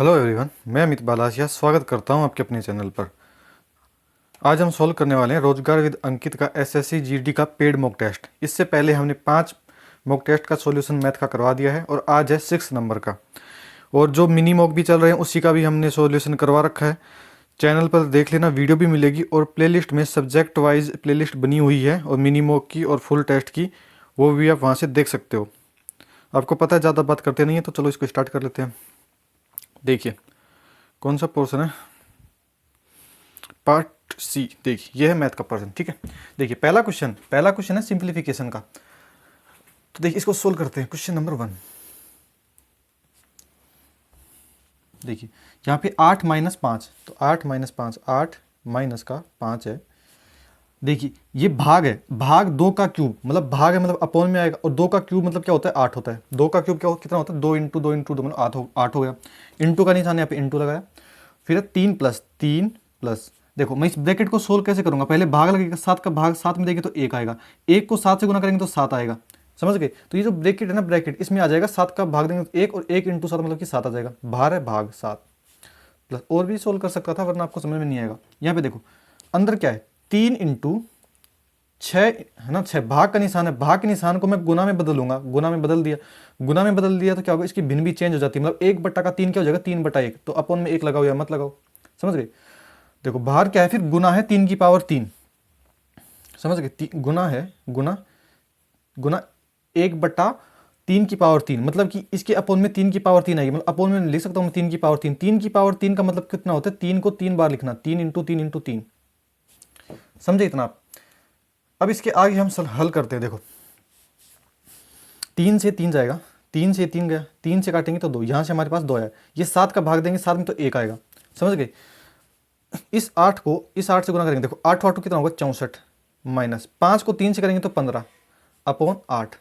Hello everyone, मैं अमित बालासिया स्वागत करता हूं आपके अपने चैनल पर। आज हम सॉल्व करने वाले हैं रोजगार विद अंकित का एसएससी जीडी का पेड मॉक टेस्ट। इससे पहले हमने 5 मॉक टेस्ट का सॉल्यूशन मैथ का करवा दिया है और आज है 6 नंबर का। और जो मिनी मॉक भी चल रहे हैं उसी का भी हमने सॉल्यूशन करवा रखा है। चैनल पर देख लेना, वीडियो भी मिलेगी और प्लेलिस्ट में सब्जेक्ट वाइज प्लेलिस्ट बनी हुई है और मिनी मॉक की और फुल टेस्ट की, वो भी आप वहाँ से देख सकते हो। आपको पता है ज़्यादा बात करते नहीं है, तो चलो इसको स्टार्ट कर लेते हैं। देखिए कौन सा पोर्शन है, पार्ट सी। देखिए ये है मैथ का पोर्शन, ठीक है। देखिए पहला क्वेश्चन है सिंप्लीफिकेशन का। तो देखिए इसको सोल्व करते हैं। Question number 1। देखिए यहाँ पे 8 माइनस 5, तो 8 माइनस 5, 8 माइनस का 5 है। देखिए ये भाग है, भाग 2 का क्यूब, मतलब भाग है मतलब अपॉन में आएगा, और 2 का क्यूब मतलब क्या होता है, 8 होता है। 2 का क्यूब क्या कितना होता है, 2 इंटू 2 इंटू 2 मतलब 8 हो गया। इंटू का निशान यहाँ पे इंटू लगाया, फिर 3 प्लस देखो मैं इस ब्रैकेट को सोल्व कैसे करूंगा, पहले भाग लगेगा, 7 का भाग 7 में देंगे तो 1 आएगा, 1 को 7 से गुना करेंगे तो 7 आएगा, समझ गए। तो ये जो ब्रैकेट है ना, ब्रैकेट इसमें आ जाएगा 7 का भाग देंगे तो 1, और 1 इंटू 7 मतलब कि 7 आ जाएगा। भार है भाग 7 प्लस, और भी सोल्व कर सकता था वरना आपको समझ में नहीं आएगा। यहाँ पे देखो अंदर क्या है, 3 इंटू 6 है ना, 6 भाग का निशान है, भाग के निशान को मैं गुना में बदलूंगा, गुना में बदल दिया तो क्या होगा, इसकी भिन्न भी चेंज हो जाती है, मतलब 1/3 क्या हो जाएगा, 3/1। तो अपन में 1 लगाओ या मत लगाओ, समझ गए। देखो बाहर क्या है, फिर गुना है 3 की पावर 3, समझ गए। गुना है, गुना 1/3 की पावर 3, मतलब कि इसके अपोन में 3 की पावर 3 आएगी, मतलब अपोन में लिख सकता हूँ 3 की पावर 3। 3 की पावर 3 का मतलब कितना होता है, 3 को 3 बार लिखना, 3 इंटू 3 इंटू 3, समझे इतना आप। अब इसके आगे हम हल करते हैं। देखो 3 से 3 जाएगा, 3 से 3 गया, 3 से काटेंगे तो 2, यहाँ से हमारे पास 2 आया, ये 7 का भाग देंगे 7 में तो 1 आएगा, समझ गए। इस 8 को इस 8 से गुना करेंगे, देखो 8 8 कितना होगा 64, माइनस 5 को 3 से करेंगे तो 15 अपॉन 8,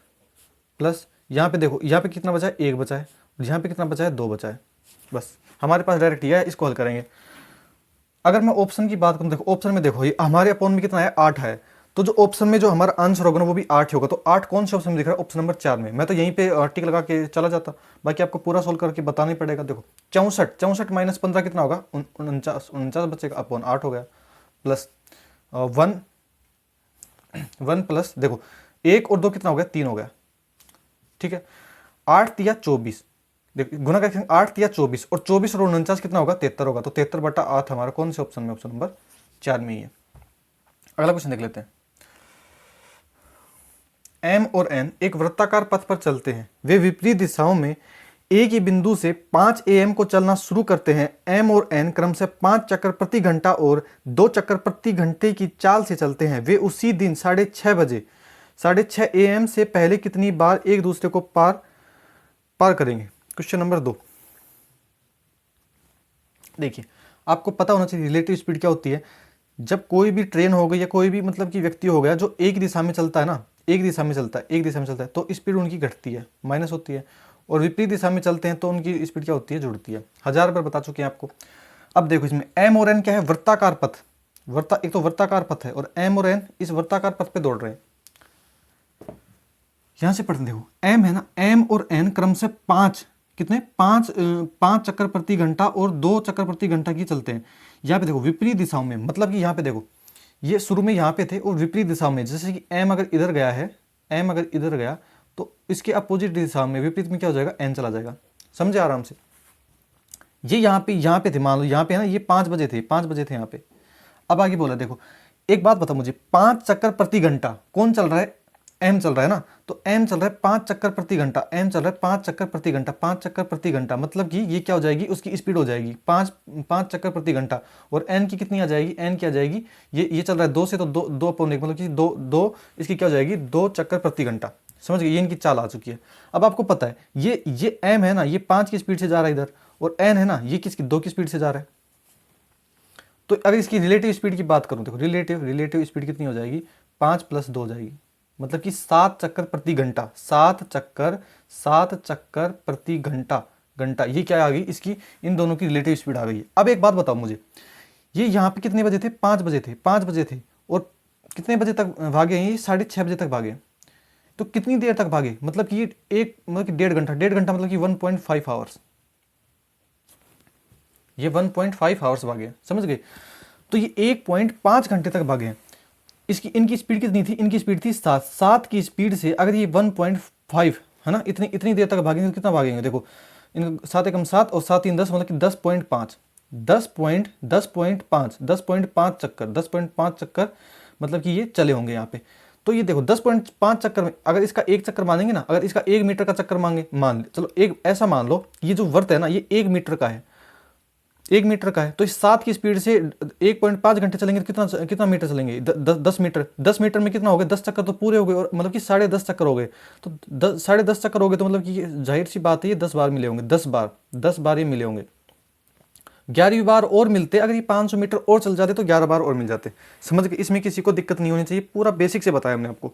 प्लस यहाँ पे देखो, यहाँ पे कितना बचा है, 1 बचा है, यहाँ पे कितना बचा है, 2 बचा है। बस हमारे पास डायरेक्ट ये है, इसको हल करेंगे। अगर मैं ऑप्शन की बात करूँ, देखो ऑप्शन में देखो ये हमारे अपॉन में कितना है, 8 है, तो जो ऑप्शन में जो हमारा आंसर होगा ना वो भी 8 होगा। तो 8 कौन से ऑप्शन में दिख रहा है, ऑप्शन नंबर 4 में। मैं तो यहीं पे टिक लगा के चला जाता, बाकी आपको पूरा सोल्व करके बताना ही पड़ेगा। देखो 64 माइनस 15 कितना होगा, 49 बचेगा, अपॉन 8 हो गया, प्लस 1 प्लस देखो 1 और 2 कितना हो गया, 3 हो गया, ठीक है। 8 तिया 24, देखो गुना करेंगे 8 तिया 24, और 24 और 49 कितना होगा, 73 होगा। तो 73/8 हमारा कौन से ऑप्शन में, ऑप्शन नंबर 4 में ही है। अगला क्वेश्चन देख लेते हैं। एम और एन एक वृत्ताकार पथ पर चलते हैं, वे विपरीत दिशाओं में एक ही बिंदु से 5 AM को चलना शुरू करते हैं। एम और एन क्रम से 5 चक्कर प्रति घंटा और 2 चक्कर प्रति घंटे की चाल से चलते हैं। वे उसी दिन 6:30 AM से पहले कितनी बार एक दूसरे को पार करेंगे। Question number 2। देखिए आपको पता होना चाहिए रिलेटिव स्पीड क्या होती है। जब कोई भी ट्रेन हो गई या कोई भी मतलब कि व्यक्ति हो गया जो एक दिशा में चलता है ना, एक दिशा में चलता है, तो स्पीड उनकी घटती है, माइनस होती है। और विपरीत दिशा में चलते हैं तो उनकी स्पीड क्या होती है, जुड़ती है। 1000 बार बता चुके हैं आपको। अब देखो इसमें एम और एन क्या है, वृत्ताकार पथ, एक तो वृत्ताकार पथ है, और एम और एन इस वृत्ताकार पथ पे दौड़ रहे हैं। यहां से पढ़ते देखो, एम है ना, एम और एन क्रम से 5 5 चक्कर प्रति घंटा और 2 चक्कर प्रति घंटा की चलते हैं। यहाँ पे देखो विपरीत दिशाओं में, मतलब कि यहाँ पे देखो ये शुरू में यहाँ पे थे और विपरीत दिशा में, जैसे कि एम अगर इधर गया है, एम अगर इधर गया तो इसके अपोजिट दिशा में विपरीत में क्या हो जाएगा, एन चला जाएगा, समझे आराम से। ये यहाँ पे थे, मान लो यहाँ पे है ना, ये 5 बजे थे यहाँ पे। अब आगे बोला देखो, एक बात बता मुझे, 5 चक्कर प्रति घंटा कौन चल रहा है, एम चल रहा है ना, तो एम चल रहा है 5 चक्कर प्रति घंटा, एम चल रहा है 5 चक्कर प्रति घंटा, 5 चक्कर प्रति घंटा, मतलब कि ये क्या हो जाएगी, उसकी स्पीड हो जाएगी 5 चक्कर प्रति घंटा। और एन की कितनी आ जाएगी, एन की आ जाएगी, ये चल रहा है 2 से, तो 2/1 मतलब कि 2 इसकी क्या हो जाएगी, 2 चक्कर प्रति घंटा, समझ गए। ये इनकी चाल आ चुकी है। अब आपको पता है ये एम है ना, ये 5 की स्पीड से जा रहा है इधर, और एन है ना, ये किसकी 2 की स्पीड से जा रहा है। तो अगर इसकी रिलेटिव स्पीड की बात करूं, देखो रिलेटिव स्पीड कितनी हो जाएगी, 5 + 2 हो जाएगी, मतलब कि 7 चक्कर प्रति घंटा, 7 चक्कर प्रति घंटा। ये क्या आ गई, इसकी इन दोनों की रिलेटिव स्पीड आ गई है। अब एक बात बताओ मुझे, ये यहाँ पे कितने बजे थे, 5 बजे थे, और कितने बजे तक भागे हैं, ये 6:30 बजे तक भागे। तो कितनी देर तक भागे, मतलब कि ये मतलब कि 1.5 घंटा, मतलब कि 1.5 आवर्स। ये 1.5 आवर्स भागे, समझ गए। तो ये 1.5 घंटे तक भागे हैं। इनकी स्पीड कितनी थी, इनकी स्पीड थी 7। 7 की स्पीड से अगर ये 1.5 है ना, इतनी देर तक भागेंगे तो कितना भागेंगे, देखो इन 7 एकम 7 और 7 3 10, मतलब कि 10.5 10.5 चक्कर, 10.5 चक्कर मतलब कि ये चले होंगे यहाँ पे। तो ये देखो 10.5 चक्कर में अगर इसका एक चक्कर मानेंगे ना, अगर इसका 1 मीटर का चक्कर मांगे, चलो एक ऐसा मान लो, ये जो वर्त है ना ये 1 मीटर का है, 1 मीटर का है। तो इस 7 की स्पीड से 1.5 घंटे चलेंगे तो कितना मीटर चलेंगे, 10 मीटर। 10 मीटर में कितना हो गया, 10 चक्कर तो पूरे हो गए, और मतलब कि 10.5 चक्कर हो गए। तो 10.5 चक्कर हो गए तो मतलब कि जाहिर सी बात है ये 10 बार मिले होंगे, 10 बार ये मिले होंगे। 11वीं बार और मिलते, अगर ये 500 मीटर और चल जाते तो 11 बार और मिल जाते। समझ गए, इसमें किसी को दिक्कत नहीं होनी चाहिए, पूरा बेसिक से बताया हमने आपको।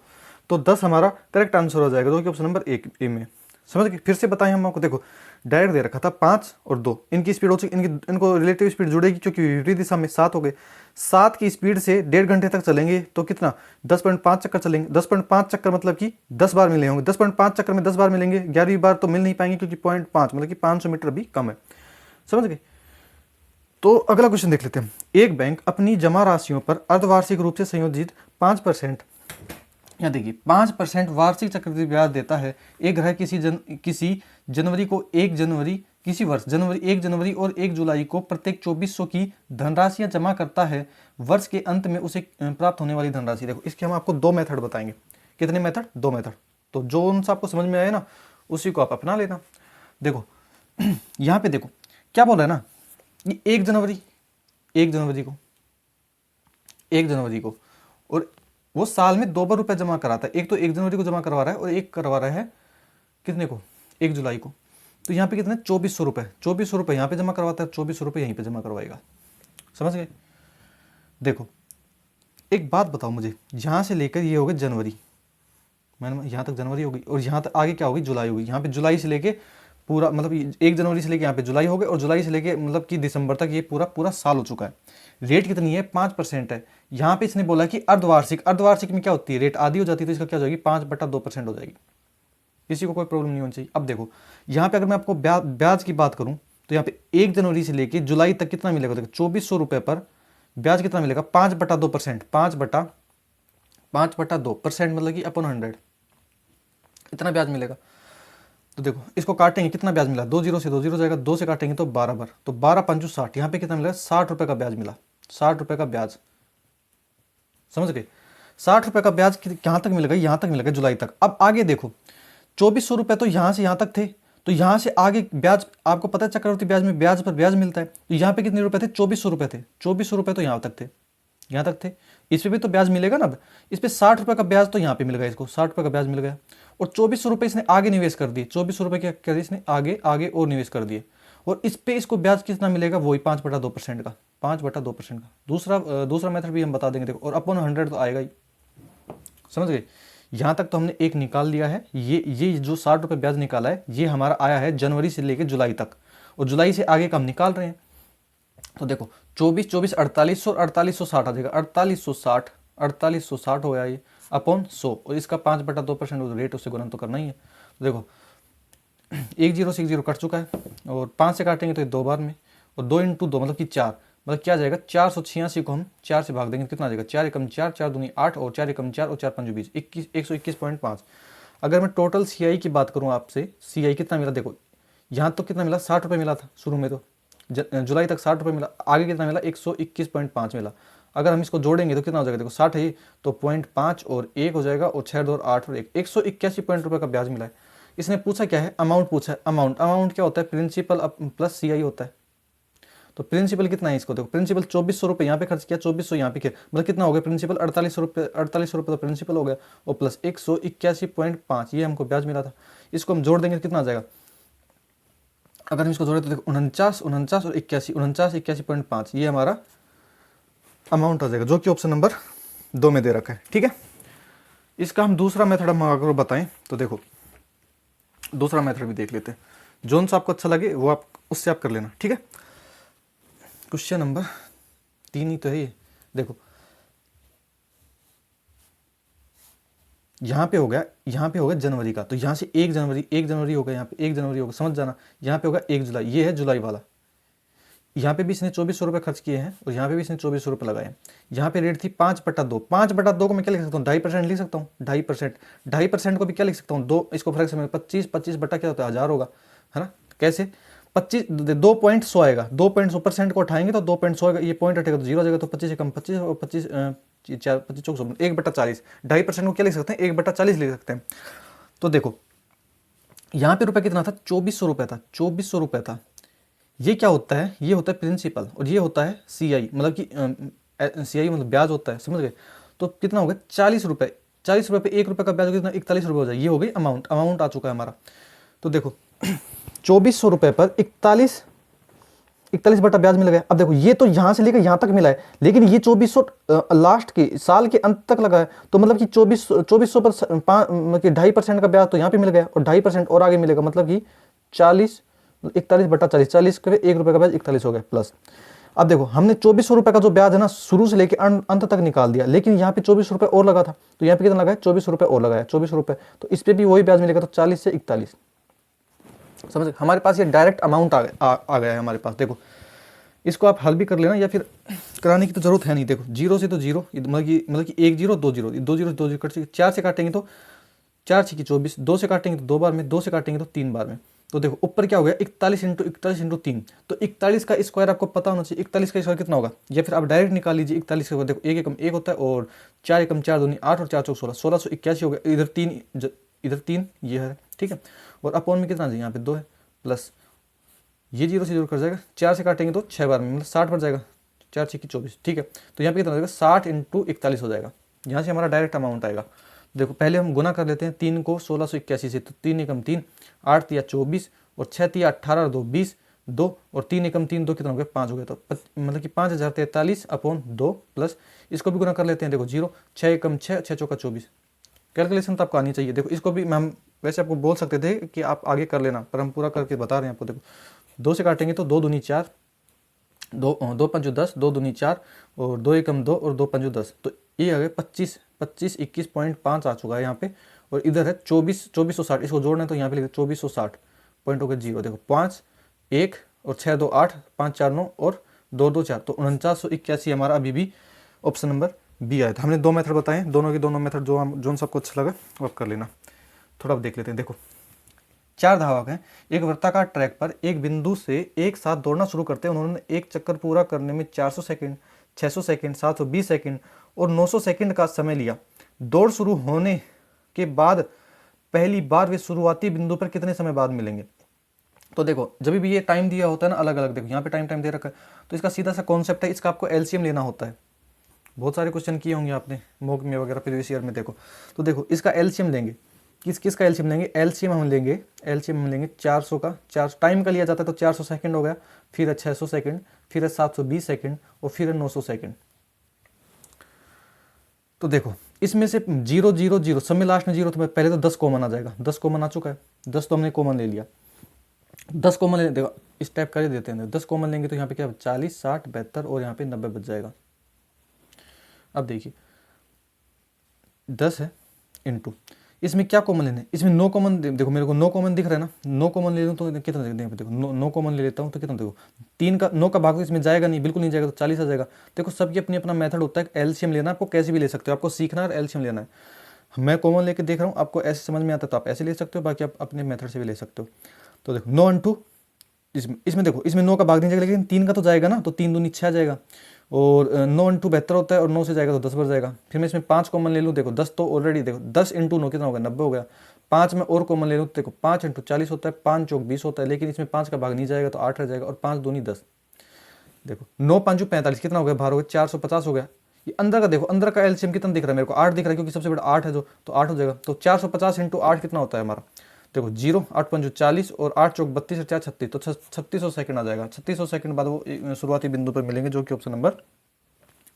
तो 10 हमारा करेक्ट आंसर हो जाएगा, जो कि ऑप्शन नंबर ए में। समझ गए, फिर से बताएं हम आपको, देखो डायरेक्ट दे रखा था 5 और 2, इनकी स्पीड हो चुकी, इनको रिलेटिव स्पीड जुड़ेगी क्योंकि विपरीत दिशा में 7 हो गए। 7 की स्पीड से 1.5 घंटे तक चलेंगे तो कितना, 10.5 चक्कर चलेंगे। 10.5 चक्कर मतलब कि 10 बार मिले होंगे, 10.5 चक्कर में 10 बार मिलेंगे। 11वीं बार तो मिल नहीं पाएंगे क्योंकि 0.5 मतलब कि 500 मीटर भी कम है। समझ गए। तो अगला क्वेश्चन देख लेते हैं। एक बैंक अपनी जमा राशियों पर अर्धवार्षिक रूप से संयोजित 5%, यहाँ देखिए 5% वार्षिक चक्रवृद्धि ब्याज देता है। एक ग्राहक किसी जनवरी को 1 जनवरी, किसी वर्ष जनवरी 1 जनवरी और 1 जुलाई को प्रत्येक 2400 की धनराशियां जमा करता है। वर्ष के अंत में उसे प्राप्त होने वाली धनराशि, देखो इसके हम आपको 2 मेथड बताएंगे। कितने मेथड, 2 मेथड। तो जो उनसे आपको समझ में आए ना उसी को आप अपना लेना। देखो यहाँ पे देखो क्या बोल रहा है ना, ये 1 जनवरी, 1 जनवरी को और वो साल में 2 बार रुपए जमा कराता है। एक तो 1 जनवरी को जमा करवा रहा है और एक करवा रहा है कितने को, 1 जुलाई को। तो यहाँ पे कितने, 2400 रुपये, 2400 रुपये यहाँ पे जमा करवाता है, 2400 रुपये यहीं पे जमा करवाएगा। समझ गए। देखो एक बात बताओ मुझे, यहाँ से लेकर ये हो गए जनवरी, मैंने यहाँ तक जनवरी होगी और यहाँ तक आगे क्या होगी, जुलाई होगी। यहाँ पे जुलाई से लेके पूरा मतलब 1 जनवरी से लेके यहाँ पे जुलाई हो गए और जुलाई से लेके मतलब कि दिसंबर तक ये पूरा साल हो चुका है। रेट कितनी है, 5% है। यहाँ पे इसने बोला कि अर्धवार्षिक में क्या होती है, रेट आधी हो जाती है, तो इसका क्या हो जाएगी, 5/2% हो जाएगी। किसी को कोई प्रॉब्लम नहीं होनी चाहिए। अब देखो यहाँ पे अगर मैं आपको ब्याज की बात करूँ तो यहाँ पे 1 जनवरी से लेके जुलाई तक कितना मिलेगा, देखो 2400 रुपये पर ब्याज कितना मिलेगा, 5/2%, 5/2% मतलब कि अपॉन 100 इतना ब्याज मिलेगा। तो देखो इसको काटेंगे, कितना ब्याज मिला, 2 जीरो से 2 जीरो जाएगा, 2 से काटेंगे तो 12 बार, तो 12 पंचू 60, यहाँ पे कितना मिला, 60 रुपये का ब्याज मिला, 60 रुपये का ब्याज। समझ गए, 60 रुपये का ब्याज कहाँ तक मिलेगा, यहाँ तक मिलेगा जुलाई तक। अब आगे देखो 2400 रुपये तो यहाँ से यहाँ तक थे, तो यहाँ से आगे ब्याज आपको पता है चक्रवृद्धि ब्याज में ब्याज पर ब्याज मिलता है। तो यहाँ पे कितने रुपए थे, 2400 रुपये थे, 2400 रुपये तो यहाँ तक थे, यहाँ तक थे। इस पर भी तो ब्याज मिलेगा ना। अब इस पर 60 रुपये का ब्याज तो यहाँ पे मिल गया, इसको 60 रुपये का ब्याज मिल गया और 2400 रुपये इसने आगे निवेश कर दिए। 2400 रुपये क्या कर दिए इसने, आगे और निवेश कर दिए और इस पे इसको ब्याज कितना मिलेगा, वही 5/2% का, 5/2% का। दूसरा मेथड भी हम बता देंगे, देखो और अपॉन 100 तो आएगा ही। समझ गए, यहाँ तक तो हमने एक निकाल लिया है। ये जो 60 रुपये ब्याज निकाला है ये हमारा आया है जनवरी से लेकर जुलाई तक, और जुलाई से आगे का हम निकाल रहे हैं। तो देखो 24 24 4800 और 4860 आ जाएगा, 4860 हो गया ये अपॉन 100 और इसका 5/2% रेट उससे गुणन तो करना ही है। तो देखो 1 जीरो से 1 जीरो कट चुका है और 5 से काटेंगे तो 2 बार में, और 2 × 2 मतलब कि 4, मतलब क्या जाएगा, 486 को हम 4 से भाग देंगे, कितना आ जाएगा, 4 एकम 4, 4 दूनी 8 और 4 एकम 4 और 4 पंज 20, 121.5। अगर मैं टोटल CI की बात करूँ आपसे, CI कितना मिला, देखो यहाँ तो कितना मिला, 60 रुपये मिला था शुरू में, तो जुलाई तक 60 रुपये मिला, आगे कितना मिला, 121.5 मिला। अगर हम इसको जोड़ेंगे तो कितना हो जाएगा, देखो 60 है तो 0.5 और 1 हो जाएगा और 6 2 8 और 1, 181 रुपये का ब्याज मिला है। इसने पूछा क्या है, अमाउंट पूछा है। अमाउंट क्या होता है, प्रिंसिपल प्लस CI होता है। तो प्रिंसिपल कितना है, इसको देखो प्रिंसिपल 2400 रुपये यहाँ पे खर्च किया, 2400 यहाँ पे किया, मतलब कितना हो गया प्रिंसिपल, 4800 रुपये तो प्रिंसिपल हो गया और प्लस 181.5 ये हमको ब्याज मिला था। इसको हम जोड़ देंगे कितना आ जाएगा, अगर हम इसको जोड़े तो देखो 49 और 81, 81.5 ये हमारा अमाउंट आ जाएगा, जो कि ऑप्शन नंबर 2 में दे रखा है। ठीक है, इसका हम दूसरा मेथड हम अगर बताएं तो देखो दूसरा मेथड भी देख लेते हैं, जोन सा आपको अच्छा लगे वो आप उससे आप कर लेना। ठीक है, क्वेश्चन नंबर 3 ही तो है ये। देखो यहाँ पे हो गया जनवरी का, तो यहाँ से 1 जनवरी हो गया, यहाँ पे 1 जनवरी होगा, समझ जाना। यहाँ पे होगा 1 जुलाई, ये है जुलाई वाला, यहाँ पे भी इसने 2400 रुपये खर्च किए हैं और यहाँ पे भी इसने 2400 रुपये लगाए हैं। यहाँ पे रेट थी 5/2, 5/2 को मैं क्या लिख सकता हूँ, 2.5% लिख सकता हूँ, 2.5%, 2.5% को भी क्या लिख सकता हूँ, दो, इसको फर्क से 25 बटा क्या होता है 1000 होगा, है ना। कैसे 2.100 आएगा, 2.100% को उठाएंगे तो 2.100 आएगा, ये पॉइंट हटेगा तो 0 आ जाएगा, तो 25 कम 25 और 25 25 1/40, 2.5% को क्या लिख सकते हैं 1/40 लिख सकते हैं। तो देखो यहाँ पे रुपये कितना था, 2400 रुपये था, 2400 रुपये था। ये क्या होता है, ये होता है प्रिंसिपल और ये होता है CI, मतलब कि CI मतलब ब्याज होता है, समझ गए। तो कितना हो गया 40 रुपये, 40 रुपये पे 1 रुपये का ब्याज कितना 41 रुपये हो जाए, ये हो गई अमाउंट आ चुका है हमारा। तो देखो 2400 रुपये पर 41 बटा ब्याज मिल गया। अब देखो ये तो यहाँ से लेकर यहाँ तक मिला है, लेकिन ये 2400 लास्ट के साल के अंत तक लगा है, तो मतलब कि 2400 पर 2.5% का ब्याज तो यहाँ पे मिल गया और 2.5% और आगे मिलेगा, मतलब कि 41 40 के 1 रुपये का ब्याज 41 हो गया प्लस। अब देखो हमने 2400 रुपये का जो ब्याज है ना शुरू से लेकर अंत तक निकाल दिया, लेकिन यहाँ पे 2400 रुपये और लगा था, तो यहाँ पे कितना लगा है 2400 रुपये और लगाया, 2400 रुपये, तो इस पर भी वही ब्याज मिलेगा, तो 40 से 41, समझ। हमारे पास ये डायरेक्ट अमाउंट आ गया है हमारे पास। देखो इसको आप हल भी कर लेना या फिर कराने की तो जरूरत है नहीं। देखो 0 से तो 0, मतलब कि 1 0 2 0, 2 0 2 0 कट चुके, 4 से काटेंगे तो 4 6 24, 2 से काटेंगे तो 2 बार में, 2 से काटेंगे तो 3 बार में। तो देखो ऊपर क्या हो गया 41 × 41 × 3, तो 41 का स्क्वायर आपको पता होना चाहिए, 41 का स्क्वायर कितना होगा, या फिर आप डायरेक्ट निकाल लीजिए 41 का। देखो 1 एकम 1 होता है और 4 एकम 4 दूनी 8 और 4 चौक 16, 1681 हो गया। इधर 3 ये है, ठीक है, और अपॉन में कितना चाहिए, यहाँ पे 2 है, प्लस ये 0 से 0 कर जाएगा, 4 से काटेंगे तो 6 बार में, मतलब 60 बढ़ जाएगा, 4 6 24, ठीक है। तो यहाँ पे कितना हो जाएगा 60 × 41 हो जाएगा, यहाँ से हमारा डायरेक्ट अमाउंट आएगा। देखो पहले हम गुना कर लेते हैं 3 को 1681 से, तो 3 एकम 3, 8 तिया 24 और 6 तिया 18 और 2 20, 2 और 3 एकम 3 2 कितना हो गया 5 हो गया, तो मतलब कि 5043 अपॉन 2 प्लस इसको भी गुना कर लेते हैं। देखो 0 6 एकम 6 6 चौका 24, कैलकुलेशन तो आपको आनी चाहिए। देखो इसको भी मैम वैसे आपको बोल सकते थे कि आप आगे कर लेना, पर हम पूरा करके बता रहे हैं आपको। देखो 2 से काटेंगे तो 2 दूनी 4, 2 5 10, 2 दूनी 4 और 2 एकम 2 और 2 5 10, तो ये आ गया 25 21.5 आ चुका है यहाँ पे। और इधर है 2460, इसको जोड़ना है तो यहाँ पे लिखते 2460 पॉइंट हो गया 0। देखो 5 1 और 6 2 8, 5 4 9 और 2 2 4, तो 4981 हमारा अभी भी ऑप्शन नंबर बी आया था। हमने 2 मेथड बताए, दोनों के दोनों मेथड जो सबको अच्छा लगा वो आप कर लेना। थोड़ा आप देख लेते हैं। देखो 4 धावक हैं, एक वृत्ताकार ट्रैक पर एक बिंदु से एक साथ दौड़ना शुरू करते हैं। उन्होंने एक चक्कर पूरा करने में 400 सेकंड, 600 सेकंड, 720 सेकंड और 900 सेकंड का समय लिया। दौड़ शुरू होने के बाद पहली बार वे शुरुआती बिंदु पर कितने समय बाद मिलेंगे। तो देखो जब भी ये टाइम दिया होता है ना अलग अलग, देखो यहाँ पे टाइम दे रखा है, तो इसका सीधा सा कॉन्सेप्ट है, इसका आपको एलसीएम लेना होता है। बहुत सारे क्वेश्चन किए होंगे आपने मॉक में वगैरह प्रीवियस ईयर में। देखो तो देखो इसका एलसीएम लेंगे, किसका एलसीएम लेंगे, एलसीएम हम लेंगे 400 का, 4 टाइम का लिया जाता है तो 400 सेकंड हो गया, फिर है 600 सेकंड, फिर है 720 सेकंड और फिर है 900 सेकंड। तो देखो इसमें से 0 0 0 सब में लास्ट में 0, तो पहले तो 10 कॉमन आ जाएगा, 10 कॉमन आ चुका है, 10 तो हमने कॉमन ले लिया। 10 कॉमन ले, देखो इस टाइप कर देते हैं, 10 कॉमन लेंगे तो यहाँ पे क्या 40 60 72 और यहाँ पे 90 बच जाएगा। अब देखिए 10 है इंटू, इसमें क्या कॉमन लेना है, इसमें नो कॉमन, देखो मेरे को नो कॉमन दिख रहा है ना, नो कॉमन ले लूँ तो कितना देखो नो कॉमन ले लेता हूँ तो कितना, देखो 3 का 9 का भाग तो इसमें जाएगा नहीं, बिल्कुल नहीं जाएगा, तो 40 आ जाएगा। देखो सबकी अपनी अपना मेथड होता है, एलसीएम लेना आपको कैसे भी ले सकते हो, आपको सीखना है और एलसीएम लेना है। मैं कॉमन लेके देख रहा हूँ, आपको ऐसे समझ में आता है तो आप ऐसे ले सकते हो, बाकी आप अपने मेथड से भी ले सकते हो। तो देखो 9 इंटू इसमें देखो इसमें 9 का भाग नहीं जाएगा, लेकिन 3 का तो जाएगा ना, तो 3 दूनी 6 जाएगा, और 9 इंटू 72 होता है और 9 से जाएगा तो 10 बढ़ जाएगा। फिर मैं इसमें 5 कॉमन ले लूँ, देखो 10 तो ऑलरेडी, देखो 10 इंटू 9 कितना हो गया 90 हो गया। 5 में और कॉमन ले लूँ, देखो 5 इंटू 40 होता है, 5 चौक 20 होता है, लेकिन इसमें 5 का भाग नहीं जाएगा तो 8 रह जाएगा, और 5 दूनी 10। देखो 9 5 45 कितना हो गया, बाहर हो गया 450 हो गया। ये अंदर का देखो, अंदर का एलसीएम कितना दिख रहा है मेरे को, 8 दिख रहा है, क्योंकि सबसे बड़ा 8 है जो, तो 8 हो जाएगा। तो 450 इंटू 8 कितना होता है हमारा, देखो 0 8 5 40 और 8 चौक 32 और 4 36, तो 3600 सेकंड आ जाएगा। 3600 सेकंड बाद वो शुरुआती बिंदु पर मिलेंगे, जो कि ऑप्शन नंबर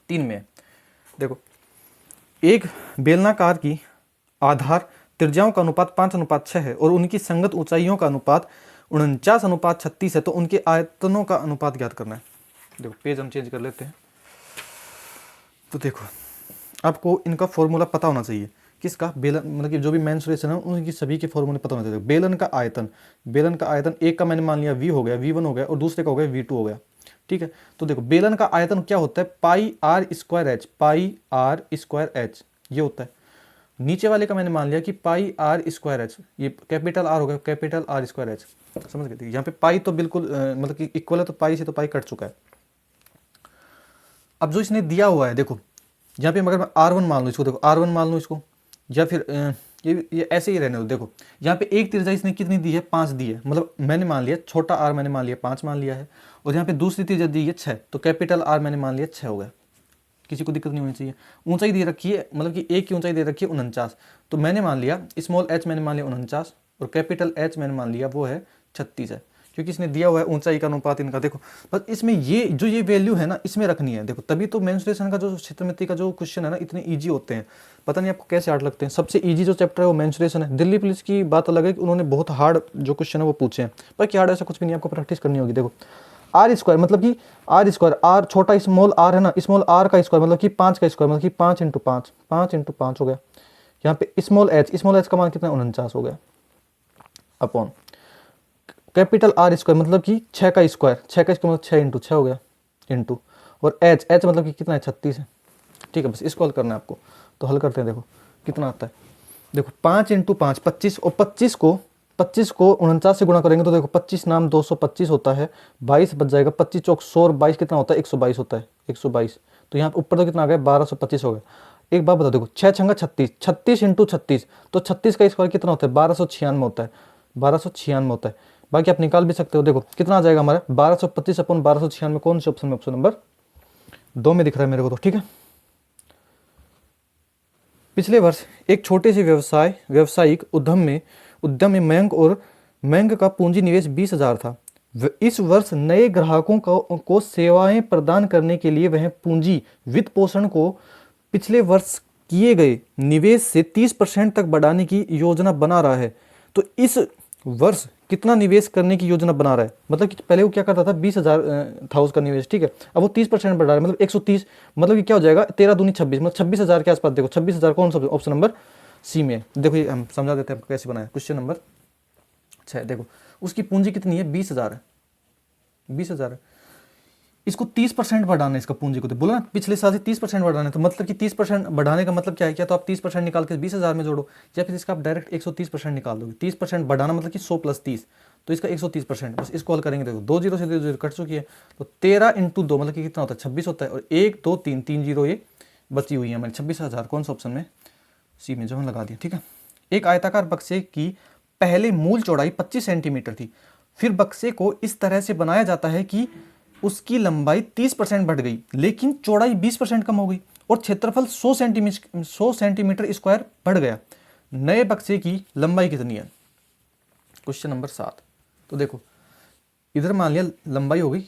3 में है। देखो एक बेलनाकार की आधार त्रिज्याओं का अनुपात 5:6 है और उनकी संगत ऊंचाइयों का अनुपात 49:36 है, तो उनके आयतनों का अनुपात ज्ञात करना है। देखो पेज हम चेंज कर लेते हैं। तो देखो आपको इनका फॉर्मूला पता होना चाहिए, किसका, बेलन, मतलब कि जो भी मेंसुरेशन है उनकी सभी के फॉर्मूले पता होना चाहिए। बेलन का आयतन एक का मैंने मान लिया v हो गया, v1 हो गया, और दूसरे का हो गया v2 हो गया। ठीक है। तो देखो बेलन का आयतन क्या होता है, pi r square h, pi r square h ये होता है। नीचे वाले का मैंने मान लिया कि पाई आर स्क्वायर एच, ये कैपिटल आर हो गया, कैपिटल आर स्क्वायर एच, समझ गए। यहाँ पे पाई तो बिल्कुल मतलब कि इक्वल है, तो पाई से तो पाई कट चुका है। अब जो इसने दिया हुआ है देखो, यहाँ पे अगर मैं R1 मान लूँ इसको, देखो R1 मान लूँ इसको, या फिर ये ऐसे ही रहने दो। देखो यहाँ पे एक त्रिज्या इसने कितनी दी है, 5 दी है, मतलब मैंने मान लिया छोटा r मैंने मान लिया 5 मान लिया है, और यहाँ पे दूसरी त्रिज्या दी है 6, तो कैपिटल R मैंने मान लिया 6 हो गया। किसी को दिक्कत नहीं होनी चाहिए। ऊंचाई दे रखी है, मतलब कि एक की ऊंचाई दे रखी है 49, तो मैंने मान लिया स्मॉल h मैंने मान लिया 49 और कैपिटल H मैंने मान लिया वो है 36 है, क्योंकि इसने दिया हुआ है ऊंचाई का अनुपात इनका। देखो बस इसमें ये जो ये वैल्यू है ना इसमें रखनी है। देखो तभी तो मेंस्ट्रुएशन का जो क्षेत्रमिति का जो क्वेश्चन है ना इतने ईजी होते हैं, पता नहीं आपको कैसे हार्ड लगते हैं। सबसे ईजी जो चैप्टर है वो मेंस्ट्रुएशन है। दिल्ली पुलिस की बात अलग है कि उन्होंने बहुत हार्ड जो क्वेश्चन है वो पूछे हैं, पर क्या हार्ड ऐसा कुछ भी नहीं, आपको प्रैक्टिस करनी होगी। देखो आर स्क्वायर मतलब कि आर स्क्वायर, आर छोटा स्मॉल आर है ना, स्मॉल आर का स्क्वायर मतलब कि 5 का स्क्वायर मतलब कि 5 इंटू 5, 5 इंटू 5 हो गया। यहाँ पे स्मॉल एच का मान कितना 49 हो गया, अपॉन कैपिटल आर स्क्वायर मतलब कि 6 का स्क्वायर, 6 का स्क्वायर मतलब 6 इंटू 6 हो गया, इंटू और एच मतलब कि कितना है 36 है। ठीक है, बस इसको हल करना है आपको, तो हल करते हैं। देखो कितना आता है, देखो 5 इंटू 5 25, और 25 को 49 से गुणा करेंगे तो देखो 25 नाम 225 होता है, 22 बच जाएगा, 25 चौक 100 और 22 कितना होता है 122 होता है, 122। तो यहाँ ऊपर तो कितना आ गया 1225 हो गया। एक बात बता, देखो 6 छंगा 36, 36 इंटू 36, तो 36 का स्क्वायर कितना होता है 1296 होता है, 1296 होता है। बाकी आप निकाल भी सकते हो। देखो कितना आ जाएगा हमारा 1225 अपन 1296, कौन से ऑप्शन में, ऑप्शन नंबर 2 में दिख रहा है मेरे को, तो ठीक है। पिछले वर्ष एक छोटे से व्यावसायिक उद्यम में मयंक का पूंजी निवेश 20,000 था। इस वर्ष नए ग्राहकों को सेवाएं प्रदान करने के लिए वह पूंजी वित्त पोषण को पिछले वर्ष किए गए निवेश से 30% तक बढ़ाने की योजना बना रहा है। तो इस वर्ष कितना निवेश करने की योजना बना रहा है, मतलब कि पहले वो क्या करता था 20,000 था उसका निवेश, ठीक है, अब वो 30% बढ़ा रहा है, मतलब 130, मतलब कि क्या हो जाएगा 13 दूनी 26, मतलब 26,000 के आसपास। देखो 26,000 कौन सा ऑप्शन नंबर सी में है। देखो ये हम समझा देते हैं आपको कैसे बनाया, क्वेश्चन नंबर 6। देखो उसकी पूंजी कितनी है 20,000 है, 20,000 है, इसको 30% बढ़ाना है इसका पूंजी को, तो बोला ना पिछले साल से 30% बढ़ाना है, तो मतलब कि 30% बढ़ाने का मतलब क्या है, क्या तो आप 30% निकाल के 20,000 में जोड़ो, या फिर इसका आप डायरेक्ट 130% निकाल दोगे। 30% बढ़ाना मतलब कि 100 + 30, तो इसका 130%, बस इसको हल करेंगे। देखो 2 जीरो से 2 जीरो कट चुकी है, तो 13 इंटू 2 मतलब कि कितना होता है 26 होता है, और 1 2 3 3 जीरो ये बची हुई है हमारी 26,000, कौन सा ऑप्शन में सी में जो हम लगा दिया, ठीक है। एक आयताकार बक्से की पहले मूल चौड़ाई 25 सेंटीमीटर थी, फिर बक्से को इस तरह से बनाया जाता है कि उसकी लंबाई 30% बढ़ गई, लेकिन चौड़ाई 20% कम हो गई, और क्षेत्रफल 100 सेंटीमीटर स्क्वायर बढ़ गया। नए बक्से की लंबाई कितनी है, क्वेश्चन नंबर 7। तो देखो इधर मान लिया लंबाई हो गई,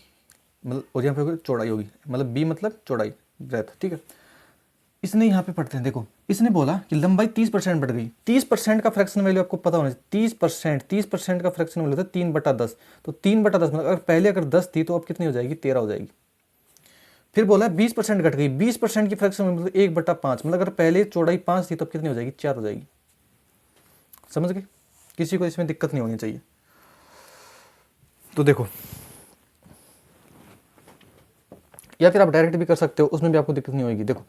मतलब और यहाँ पे चौड़ाई होगी, मतलब बी मतलब चौड़ाई ब्रेथ, ठीक है। इसने यहाँ पे पढ़ते हैं, देखो इसने बोला कि लंबाई 30% बढ़ गई। 30% का फ्रैक्शन वैल्यू आपको पता होना चाहिए, 30% का फ्रैक्शन वैल्यू होता है 3/10, तो 3/10 मतलब अगर पहले अगर 10 थी तो अब कितनी हो जाएगी 13 हो जाएगी। फिर बोला 20% घट गई, 20% की फ्रैक्शन मतलब 1/5, मतलब अगर पहले चौड़ाई 5 थी तो अब कितनी हो जाएगी 4 हो जाएगी। समझ गए, किसी को इसमें दिक्कत नहीं होनी चाहिए। तो देखो या फिर आप डायरेक्ट भी कर सकते हो, उसमें भी आपको दिक्कत नहीं होगी। देखो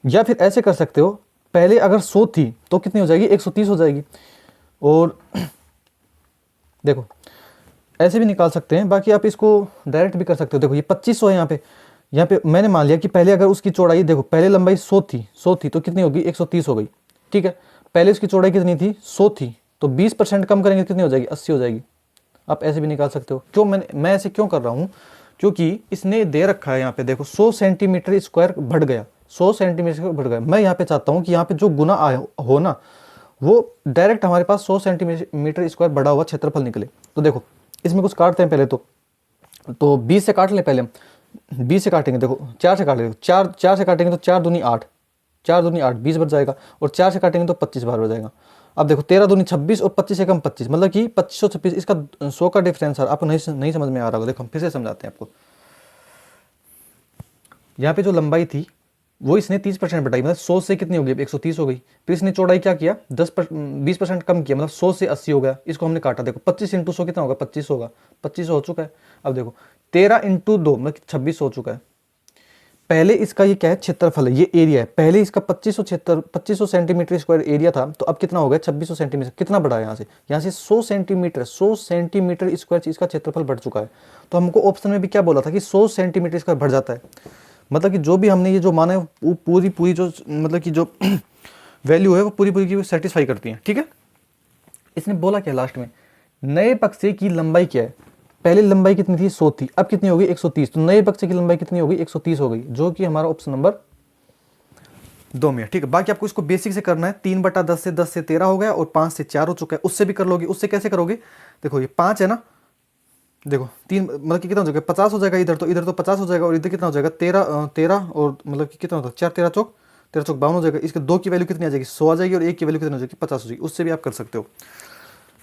या फिर ऐसे कर सकते हो, पहले अगर 100 थी तो कितनी हो जाएगी 130 हो जाएगी, और देखो ऐसे भी निकाल सकते हैं। बाकी आप इसको डायरेक्ट भी कर सकते हो। देखो ये 2500 है, यहाँ पे मैंने मान लिया कि पहले अगर उसकी चौड़ाई, देखो पहले लंबाई 100 थी तो कितनी होगी 130 हो गई, ठीक है। पहले उसकी चौड़ाई कितनी थी 100 थी, तो 20% कम करेंगे कितनी हो जाएगी 80 हो जाएगी। आप ऐसे भी निकाल सकते हो। क्यों मैं ऐसे क्यों कर रहा हूँ, क्योंकि इसने दे रखा है यहाँ पे, देखो 100 सेंटीमीटर स्क्वायर बढ़ गया, 100 सेंटीमीटर बढ़ गया। मैं यहाँ पे चाहता हूँ कि यहाँ पे जो गुना हो ना वो डायरेक्ट हमारे पास 100 सेंटीमीटर स्क्वायर बढ़ा हुआ क्षेत्रफल निकले। तो देखो इसमें कुछ काटते हैं पहले, तो 20 से काट लें पहले हम, 20 से काटेंगे, देखो 4 से काट लेंगे, 4 से काटेंगे तो 4 दूनी 8, 4 दूनी 8 20 बच जाएगा, और 4 से काटेंगे तो 25 बार हो जाएगा। अब देखो 13 दूनी 26 और 25 से कम 25, मतलब कि 2526, इसका 100 का डिफरेंस है। आपको नहीं समझ में आ रहा होगा, देखो हम फिर से समझाते हैं आपको। यहाँ पे जो लंबाई थी वो इसने 30% बढ़ाई, मतलब 100 से कितनी हो गई 130 हो गई। फिर इसने चौड़ाई क्या किया 20% कम किया, मतलब 100 से 80 हो गया। इसको हमने काटा, देखो 25 × 100 कितना होगा 25 होगा, 25 हो चुका है। अब देखो 13 इंटू 2 मतलब 26 हो चुका है। पहले इसका ये क्या है, क्षेत्रफल है, ये एरिया है। पहले इसका 2500 सेंटीमीटर स्क्वायर एरिया था, तो अब कितना हो गया 2600 सेंटीमीटर। कितना बढ़ा है यहाँ से 100 सेंटीमीटर, 100 सेंटीमीटर स्क्वायर इसका क्षेत्रफल बढ़ चुका है। तो हमको ऑप्शन में भी क्या बोला था कि 100 सेंटीमीटर स्क्वायर बढ़ जाता है। मतलब कि जो भी हमने ये जो माना है वो पूरी जो मतलब कि जो वैल्यू है वो पूरी की सेटिस्फाई करती है। ठीक है, इसने बोला क्या लास्ट में, नए बक्से की लंबाई क्या है। पहले लंबाई कितनी थी 100 थी, अब कितनी होगी 130। तो नए बक्से की लंबाई कितनी होगी 130 हो गई, जो कि हमारा ऑप्शन नंबर 2 में है। ठीक है, बाकी आपको इसको बेसिक से करना है। 3/10 से 10 से 13 हो गया और 5 से 4 हो चुका है। उससे भी कर लोगे। उससे कैसे करोगे, देखो ये 5 है ना, देखो 3 मतलब कि कितना हो जाएगा 50 हो जाएगा इधर, तो इधर तो 50 हो जाएगा और इधर कितना हो जाएगा 13 और मतलब कि कितना होता है 4 13 चौक 52 हो जाएगा। इसके 2 की वैल्यू कितनी आ जाएगी 100 आ जाएगी और 1 की वैल्यू कितनी हो जाएगी 50 हो जाएगी। उससे भी आप कर सकते हो,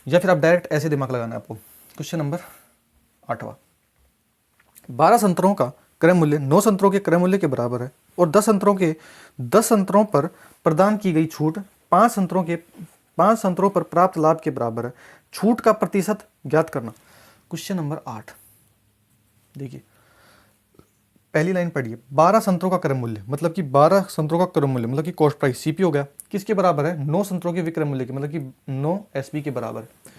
या फिर आप डायरेक्ट ऐसे दिमाग लगाना है आपको। क्वेश्चन नंबर 8वां, 12 संतरों का क्रय मूल्य 9 संतरों के क्रय मूल्य के बराबर है और 10 संतरों पर प्रदान की गई छूट 5 संतरों पर प्राप्त लाभ के बराबर है। छूट का प्रतिशत ज्ञात करना। क्वेश्चन नंबर 8, देखिए पहली लाइन पढ़िए। 12 संतरों का क्रय मूल्य मतलब कि 12 संतरों का क्रय मूल्य मतलब कि कॉस्ट प्राइस सीपी हो गया, किसके बराबर है 9 संतरों के विक्रय मूल्य के मतलब कि 9 एसपी के बराबर है।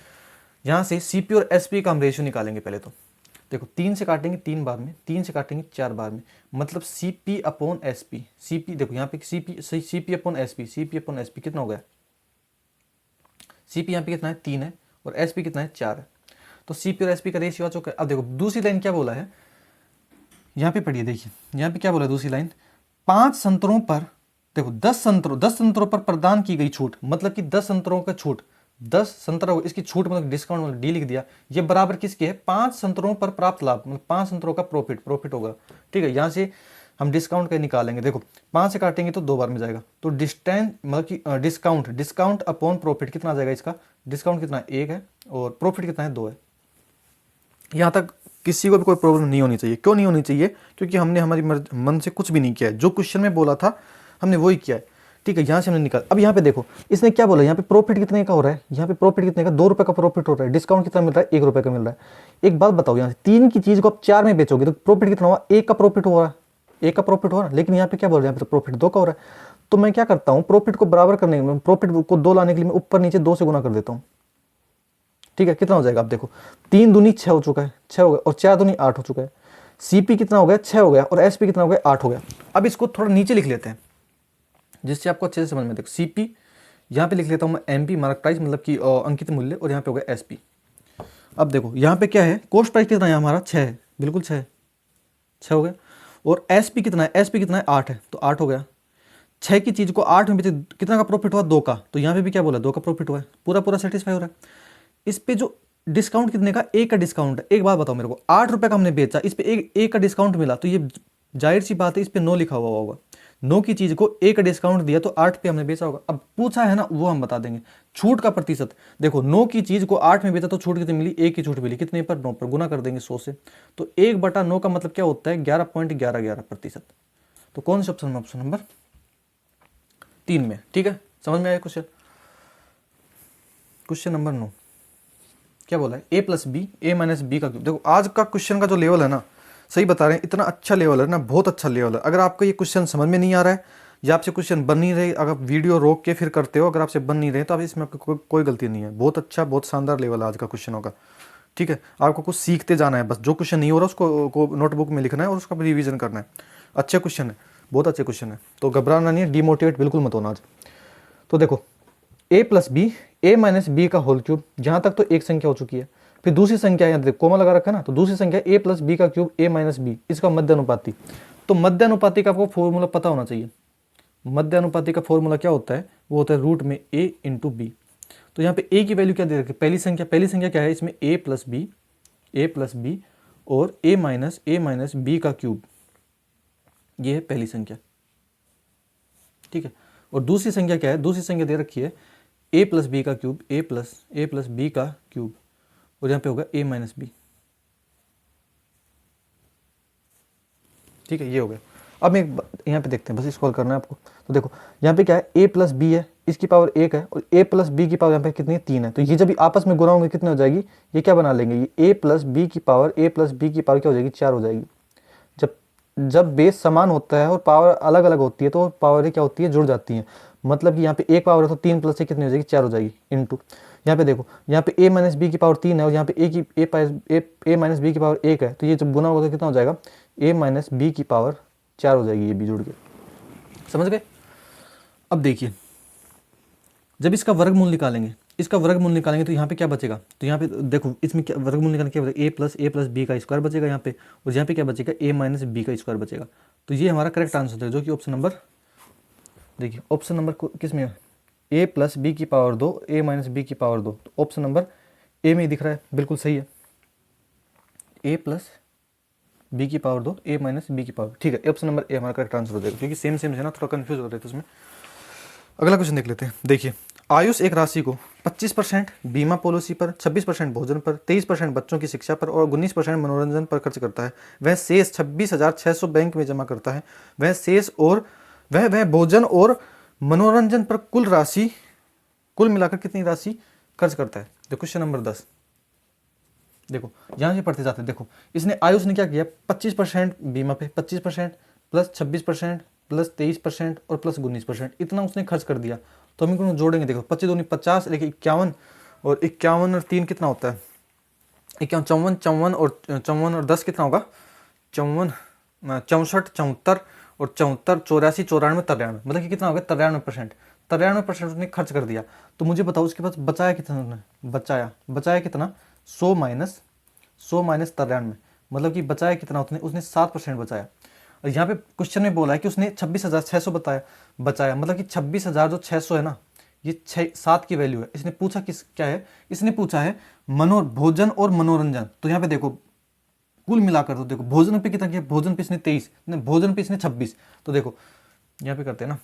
यहां से सीपी और एसपी का हम रेशियो निकालेंगे। पहले तो देखो 3 से काटेंगे 3 बार में, 3 से काटेंगे 4 बार में, मतलब सीपी अपॉन एसपी। सीपी देखो यहाँ पे सीपी अपॉन एसपी कितना हो गया, सीपी यहाँ पे कितना है 3 है और एसपी कितना है 4 है। तो सीपी और एसपी का रेशियो आ चुका है। अब देखो दूसरी लाइन क्या बोला है, यहाँ पे पढ़िए, देखिए यहाँ पे क्या बोला है दूसरी लाइन, 5 संतरों पर देखो 10 संतरों पर प्रदान की गई छूट मतलब कि 10 संतरों का छूट, 10 संतरों इसकी छूट मतलब डिस्काउंट मतलब डी लिख दिया। ये बराबर किसके है 5 संतरों पर प्राप्त लाभ मतलब 5 संतरों का प्रॉफिट होगा। ठीक है, यहाँ से हम डिस्काउंट का निकालेंगे। देखो 5 से काटेंगे तो 2 बार में जाएगा, तो डिस्टेंस मतलब कि डिस्काउंट अपॉन प्रॉफिट कितना आ जाएगा, इसका डिस्काउंट कितना 1 है और प्रॉफिट कितना है 2 है। यहाँ तक किसी को भी कोई प्रॉब्लम नहीं होनी चाहिए। क्यों नहीं होनी चाहिए, क्योंकि हमने हमारी मन से कुछ भी नहीं किया है, जो क्वेश्चन में बोला था हमने वही किया है। ठीक है, यहाँ से हमने निकाल। अब यहाँ पे देखो इसने क्या बोला, यहाँ पे प्रॉफिट कितने का हो रहा है, यहाँ पे प्रॉफिट कितने का 2 रुपये का प्रॉफिट हो रहा है। डिस्काउंट कितना मिल रहा है 1 रुपये का मिल रहा है। एक बात बताओ, यहाँ से 3 की चीज को आप 4 में बेचोगे तो प्रॉफिट कितना हुआ 1 का प्रॉफिट हो रहा है, 1 का प्रॉफिट हो रहा है। लेकिन यहाँ पे क्या बोल रहे हैं, यहाँ पे प्रॉफिट 2 का हो रहा है। तो मैं क्या करता हूँ, प्रॉफिट को बराबर करने के लिए प्रॉफिट को 2 लाने के लिए मैं ऊपर नीचे 2 से गुना कर देता हूँ। ठीक है, कितना हो जाएगा, आप देखो 3 दूनी 6 हो चुका है, 6 हो गया और 4 दूनी 8 हो चुका है। सीपी कितना हो गया 6 हो गया और एसपी कितना हो गया 8 हो गया। अब इसको थोड़ा नीचे लिख लेते हैं जिससे आपको अच्छे से समझ में। देखो सीपी यहाँ पे लिख लेता हूँ मैं एमपी मार्क प्राइस मतलब कि अंकित मूल्य, और यहाँ पे हो गया एसपी। अब देखो यहाँ पे क्या है कॉस्ट प्राइस कितना है हमारा 6 है, बिल्कुल 6 हो गया। और एसपी कितना है, एसपी कितना है 8 है, तो 8 हो गया। 6 की चीज को 8 में बेचे कितना का प्रॉफिट हुआ 2 का, तो यहाँ पे भी क्या बोला 2 का प्रॉफिट हुआ है, पूरा सेटिस्फाई हो रहा है। इस पे जो डिस्काउंट कितने का 1 का डिस्काउंट है। एक बात बताओ मेरे को, 8 रुपए का हमने बेचा, इस पे एक का डिस्काउंट मिला, तो ये जाहिर सी बात है इस पे 9 लिखा हुआ होगा। 9 की चीज को 1 का डिस्काउंट दिया तो 8 पे हमने बेचा होगा। अब पूछा है ना वो हम बता देंगे। छूट का प्रतिशत देखो 9 की चीज को 8 में बेचा तो छूट कितनी मिली 1 की छूट मिली, कितने पर 9 पर, गुना कर देंगे 100 से। तो 1/9 का मतलब क्या होता है 11.11%। तो कौन सा ऑप्शन में, ऑप्शन नंबर 3 में। ठीक है, समझ में आया क्वेश्चन। क्वेश्चन नंबर 9 क्या बोला है a + b a - b का क्यूब। देखो आज का क्वेश्चन का जो लेवल है ना, सही बता रहे हैं, इतना अच्छा लेवल है ना, बहुत अच्छा लेवल है। अगर आपको ये क्वेश्चन समझ में नहीं आ रहा है या आपसे क्वेश्चन बन नहीं रहे, अगर वीडियो रोक के फिर करते हो, अगर आपसे बन नहीं रहे तो आप इसमें आपको कोई गलती नहीं है। बहुत अच्छा बहुत शानदार लेवल है आज का क्वेश्चनों का। ठीक है, आपको कुछ सीखते जाना है बस। जो क्वेश्चन नहीं हो रहा उसको नोटबुक में लिखना है और उसका रिविजन करना है। अच्छे क्वेश्चन है, बहुत अच्छे क्वेश्चन है, तो घबराना नहीं है, डिमोटिवेट बिल्कुल मत होना आज। तो देखो a + b a - b का होल क्यूब, जहां तक तो एक संख्या हो चुकी है। फिर दूसरी संख्या यहाँ देखो कोमा लगा रखा है ना, तो दूसरी संख्या a + b का क्यूब a - b, इसका मध्यानुपाती। तो मध्यानुपाती का आपको फॉर्मूला पता होना चाहिए। मध्यानुपाती का फॉर्मूला क्या होता है, वो होता है रूट में a × b। तो यहाँ पे a की वैल्यू क्या दे रखी है, पहली संख्या क्या है इसमें a + b और a - b का क्यूब, ये है पहली संख्या। ठीक है, और दूसरी संख्या क्या है, दूसरी संख्या दे रखी है a + b का क्यूब, a + b का क्यूब, और यहाँ पे होगा a - b। ठीक है, ये हो गया। अब एक यहाँ पे देखते हैं, बस स्क्रॉल करना है आपको। तो देखो यहाँ पे क्या है a + b है, इसकी पावर 1 है और a प्लस बी की पावर यहाँ पे कितनी है 3 है, तो ये जब आपस में गुना होंगे कितने हो जाएगी, ये क्या बना लेंगे, ये a प्लस बी की पावर क्या हो जाएगी 4 हो जाएगी। जब जब बेस समान होता है और पावर अलग अलग होती है तो पावर क्या होती है, जुड़ जाती है। मतलब कि यहाँ पे एक पावर है तो 3 प्लस से कितनी हो जाएगी 4 हो जाएगी इंटू, यहाँ पे देखो यहाँ पे a माइनस बी की पावर 3 है और यहाँ पे a माइनस बी की पावर 1 है, तो ये जब गुना होगा तो कितना हो जाएगा a माइनस बी की पावर 4 हो जाएगी, ये भी जुड़ के। समझ गए। अब देखिए जब इसका वर्गमूल निकालेंगे, तो यहाँ पे क्या बचेगा, तो यहाँ पे देखो इसमें क्या वर्गमूल निकालने क्या बचेगा, ए प्लस बी का स्क्वायर बचेगा यहाँ पे, और यहाँ पे क्या बचेगा a माइनस बी का स्क्वायर बचेगा। तो ये हमारा करेक्ट आंसर है, जो कि ऑप्शन नंबर, देखिए ऑप्शन नंबर किस में है, a प्लस बी की पावर 2 a माइनस बी की पावर 2, तो ऑप्शन नंबर ए में ही दिख रहा है, बिल्कुल सही है, a प्लस बी की पावर 2 a माइनस बी की पावर, ठीक है, ऑप्शन नंबर ए हमारा करेक्ट आंसर हो जाएगा, क्योंकि सेम है ना, थोड़ा कंफ्यूज हो रहे थे उसमें। अगला क्वेश्चन देख लेते हैं। देखिए आयुष एक राशि को 25% बीमा पॉलिसी पर, 26% भोजन पर, 23% बच्चों की शिक्षा पर और 19% मनोरंजन पर खर्च करता है। वह शेष 26,600 बैंक में जमा करता है। वह शेष और वह भोजन और मनोरंजन पर कुल मिलाकर कितनी राशि खर्च करता है। देखो क्वेश्चन नंबर 10, देखो यहाँ से पढ़ते जाते हैं। देखो इसने आयुष ने क्या किया, 25% बीमा पे, 25% प्लस 26% प्लस 23% और प्लस 19%, इतना उसने खर्च कर दिया। तो हम इनको जोड़ेंगे, देखो 25 दूनी 50, लेकिन 51 और 3 कितना होता है, 51 54 और 10 कितना होगा, 54 64 74 और 74 84 94 93, मतलब कि कितना होगा 93% उसने खर्च कर दिया। तो मुझे बताओ उसके पास बचाया कितना, उसने बचाया कितना, 100 माइनस 93, मतलब कि बचाया कितना, उसने 7% बचाया। और यहाँ पे क्वेश्चन में बोला है कि उसने 26,600 बचाया, मतलब कि 26,000 जो 600 है ना, ये 7 की वैल्यू है। इसने पूछा क्या है, इसने पूछा है भोजन और मनोरंजन। तो यहाँ पे देखो कुल मिलाकर, तो देखो भोजन पे कितना किया, भोजन पे इसने 23, भोजन पे इसने 26। तो देखो यहाँ पे करते हैं ना,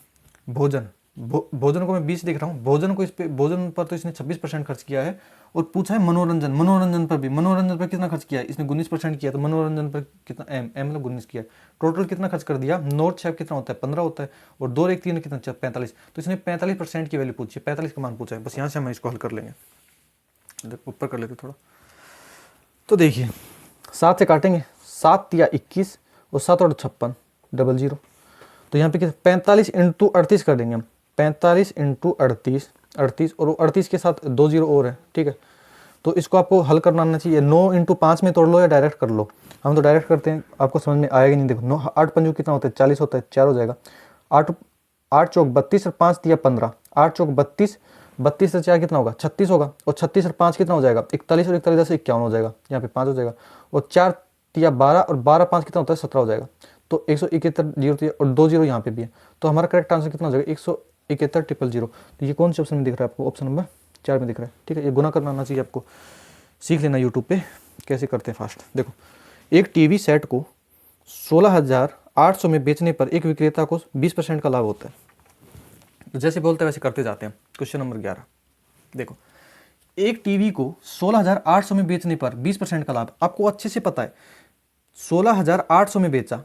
भोजन को मैं 20 देख रहा हूँ, भोजन पर तो इसने 26% खर्च किया है। और पूछा है मनोरंजन पर कितना खर्च किया है, इसने 19% किया। तो मनोरंजन पर कितना, एम मतलब 19 किया। टोटल कितना खर्च कर दिया, नोट 6 कितना होता है 15 होता है, और 2 1 3 कितना 45। तो इसने 45% की वैल्यू पूछी है, 45 का मान पूछा है। बस यहाँ से हम इसको हल कर लेंगे, ऊपर कर लेते थोड़ा। तो देखिए 7 से काटेंगे, 7 या 21 और 7 और 56 00। तो यहाँ पे कितना 45 इंटू 38 कर देंगे हम, 45 इंटू 38 और 38 के साथ 2 0 और है, ठीक है। तो इसको आपको हल करना आना चाहिए, 9 इंटू 5 में तोड़ लो या डायरेक्ट कर लो। हम तो डायरेक्ट करते हैं, आपको समझ में आएगा नहीं। देखो 9 8 पंजू कितना होता है 40 होता है, 4 हो जाएगा। 8 चौक 32 और 5 दिया 15, 8 चौक 32, 32 से 4 कितना होगा 36 होगा, और 36 और 5 कितना हो जाएगा 41, और 41 से 51 हो जाएगा, यहाँ पे 5 हो जाएगा। और 4 दिया 12 और 12 5 कितना होता है 17 हो जाएगा। तो 171 0 और 2 0 यहाँ पे भी है। तो हमारा करेक्ट आंसर कितना हो जाएगा 171 000। तो ये कौन से ऑप्शन में दिख रहा है आपको, ऑप्शन नंबर 4 में दिख रहा है, ठीक है। ये गुना करना आना चाहिए आपको, सीख लेना यूट्यूब पे कैसे करते हैं फास्ट। देखो एक टीवी सेट को 16,800 में बेचने पर एक विक्रेता को 20% का लाभ होता है। तो जैसे बोलते हैं वैसे करते जाते हैं। क्वेश्चन नंबर 11, देखो एक टीवी को 16,800 में बेचने पर 20% का लाभ, आपको अच्छे से पता है 16,800 में बेचा,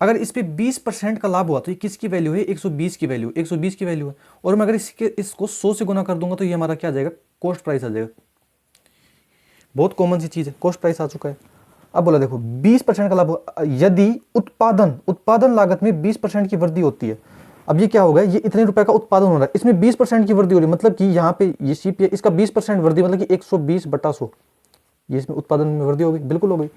अगर इस पे 20% का लाभ हुआ तो ये किसकी वैल्यू है 120 की वैल्यू, 120 की वैल्यू है। और मैं अगर इसको 100 से गुना कर दूंगा तो ये हमारा क्या आ जाएगा, कॉस्ट प्राइस आ जाएगा। बहुत कॉमन सी चीज है, कॉस्ट प्राइस आ चुका है। अब बोला देखो 20% का लाभ, यदि उत्पादन लागत में 20% की वृद्धि होती है। अब ये क्या होगा, ये इतने रुपए का उत्पादन हो रहा है, इसमें 20% की वृद्धि हो रही है, मतलब कि यहाँ पे ये सीपीए इसका 20% वृद्धि, मतलब कि 120/100, ये इसमें उत्पादन में वृद्धि हो गई, बिल्कुल हो गई।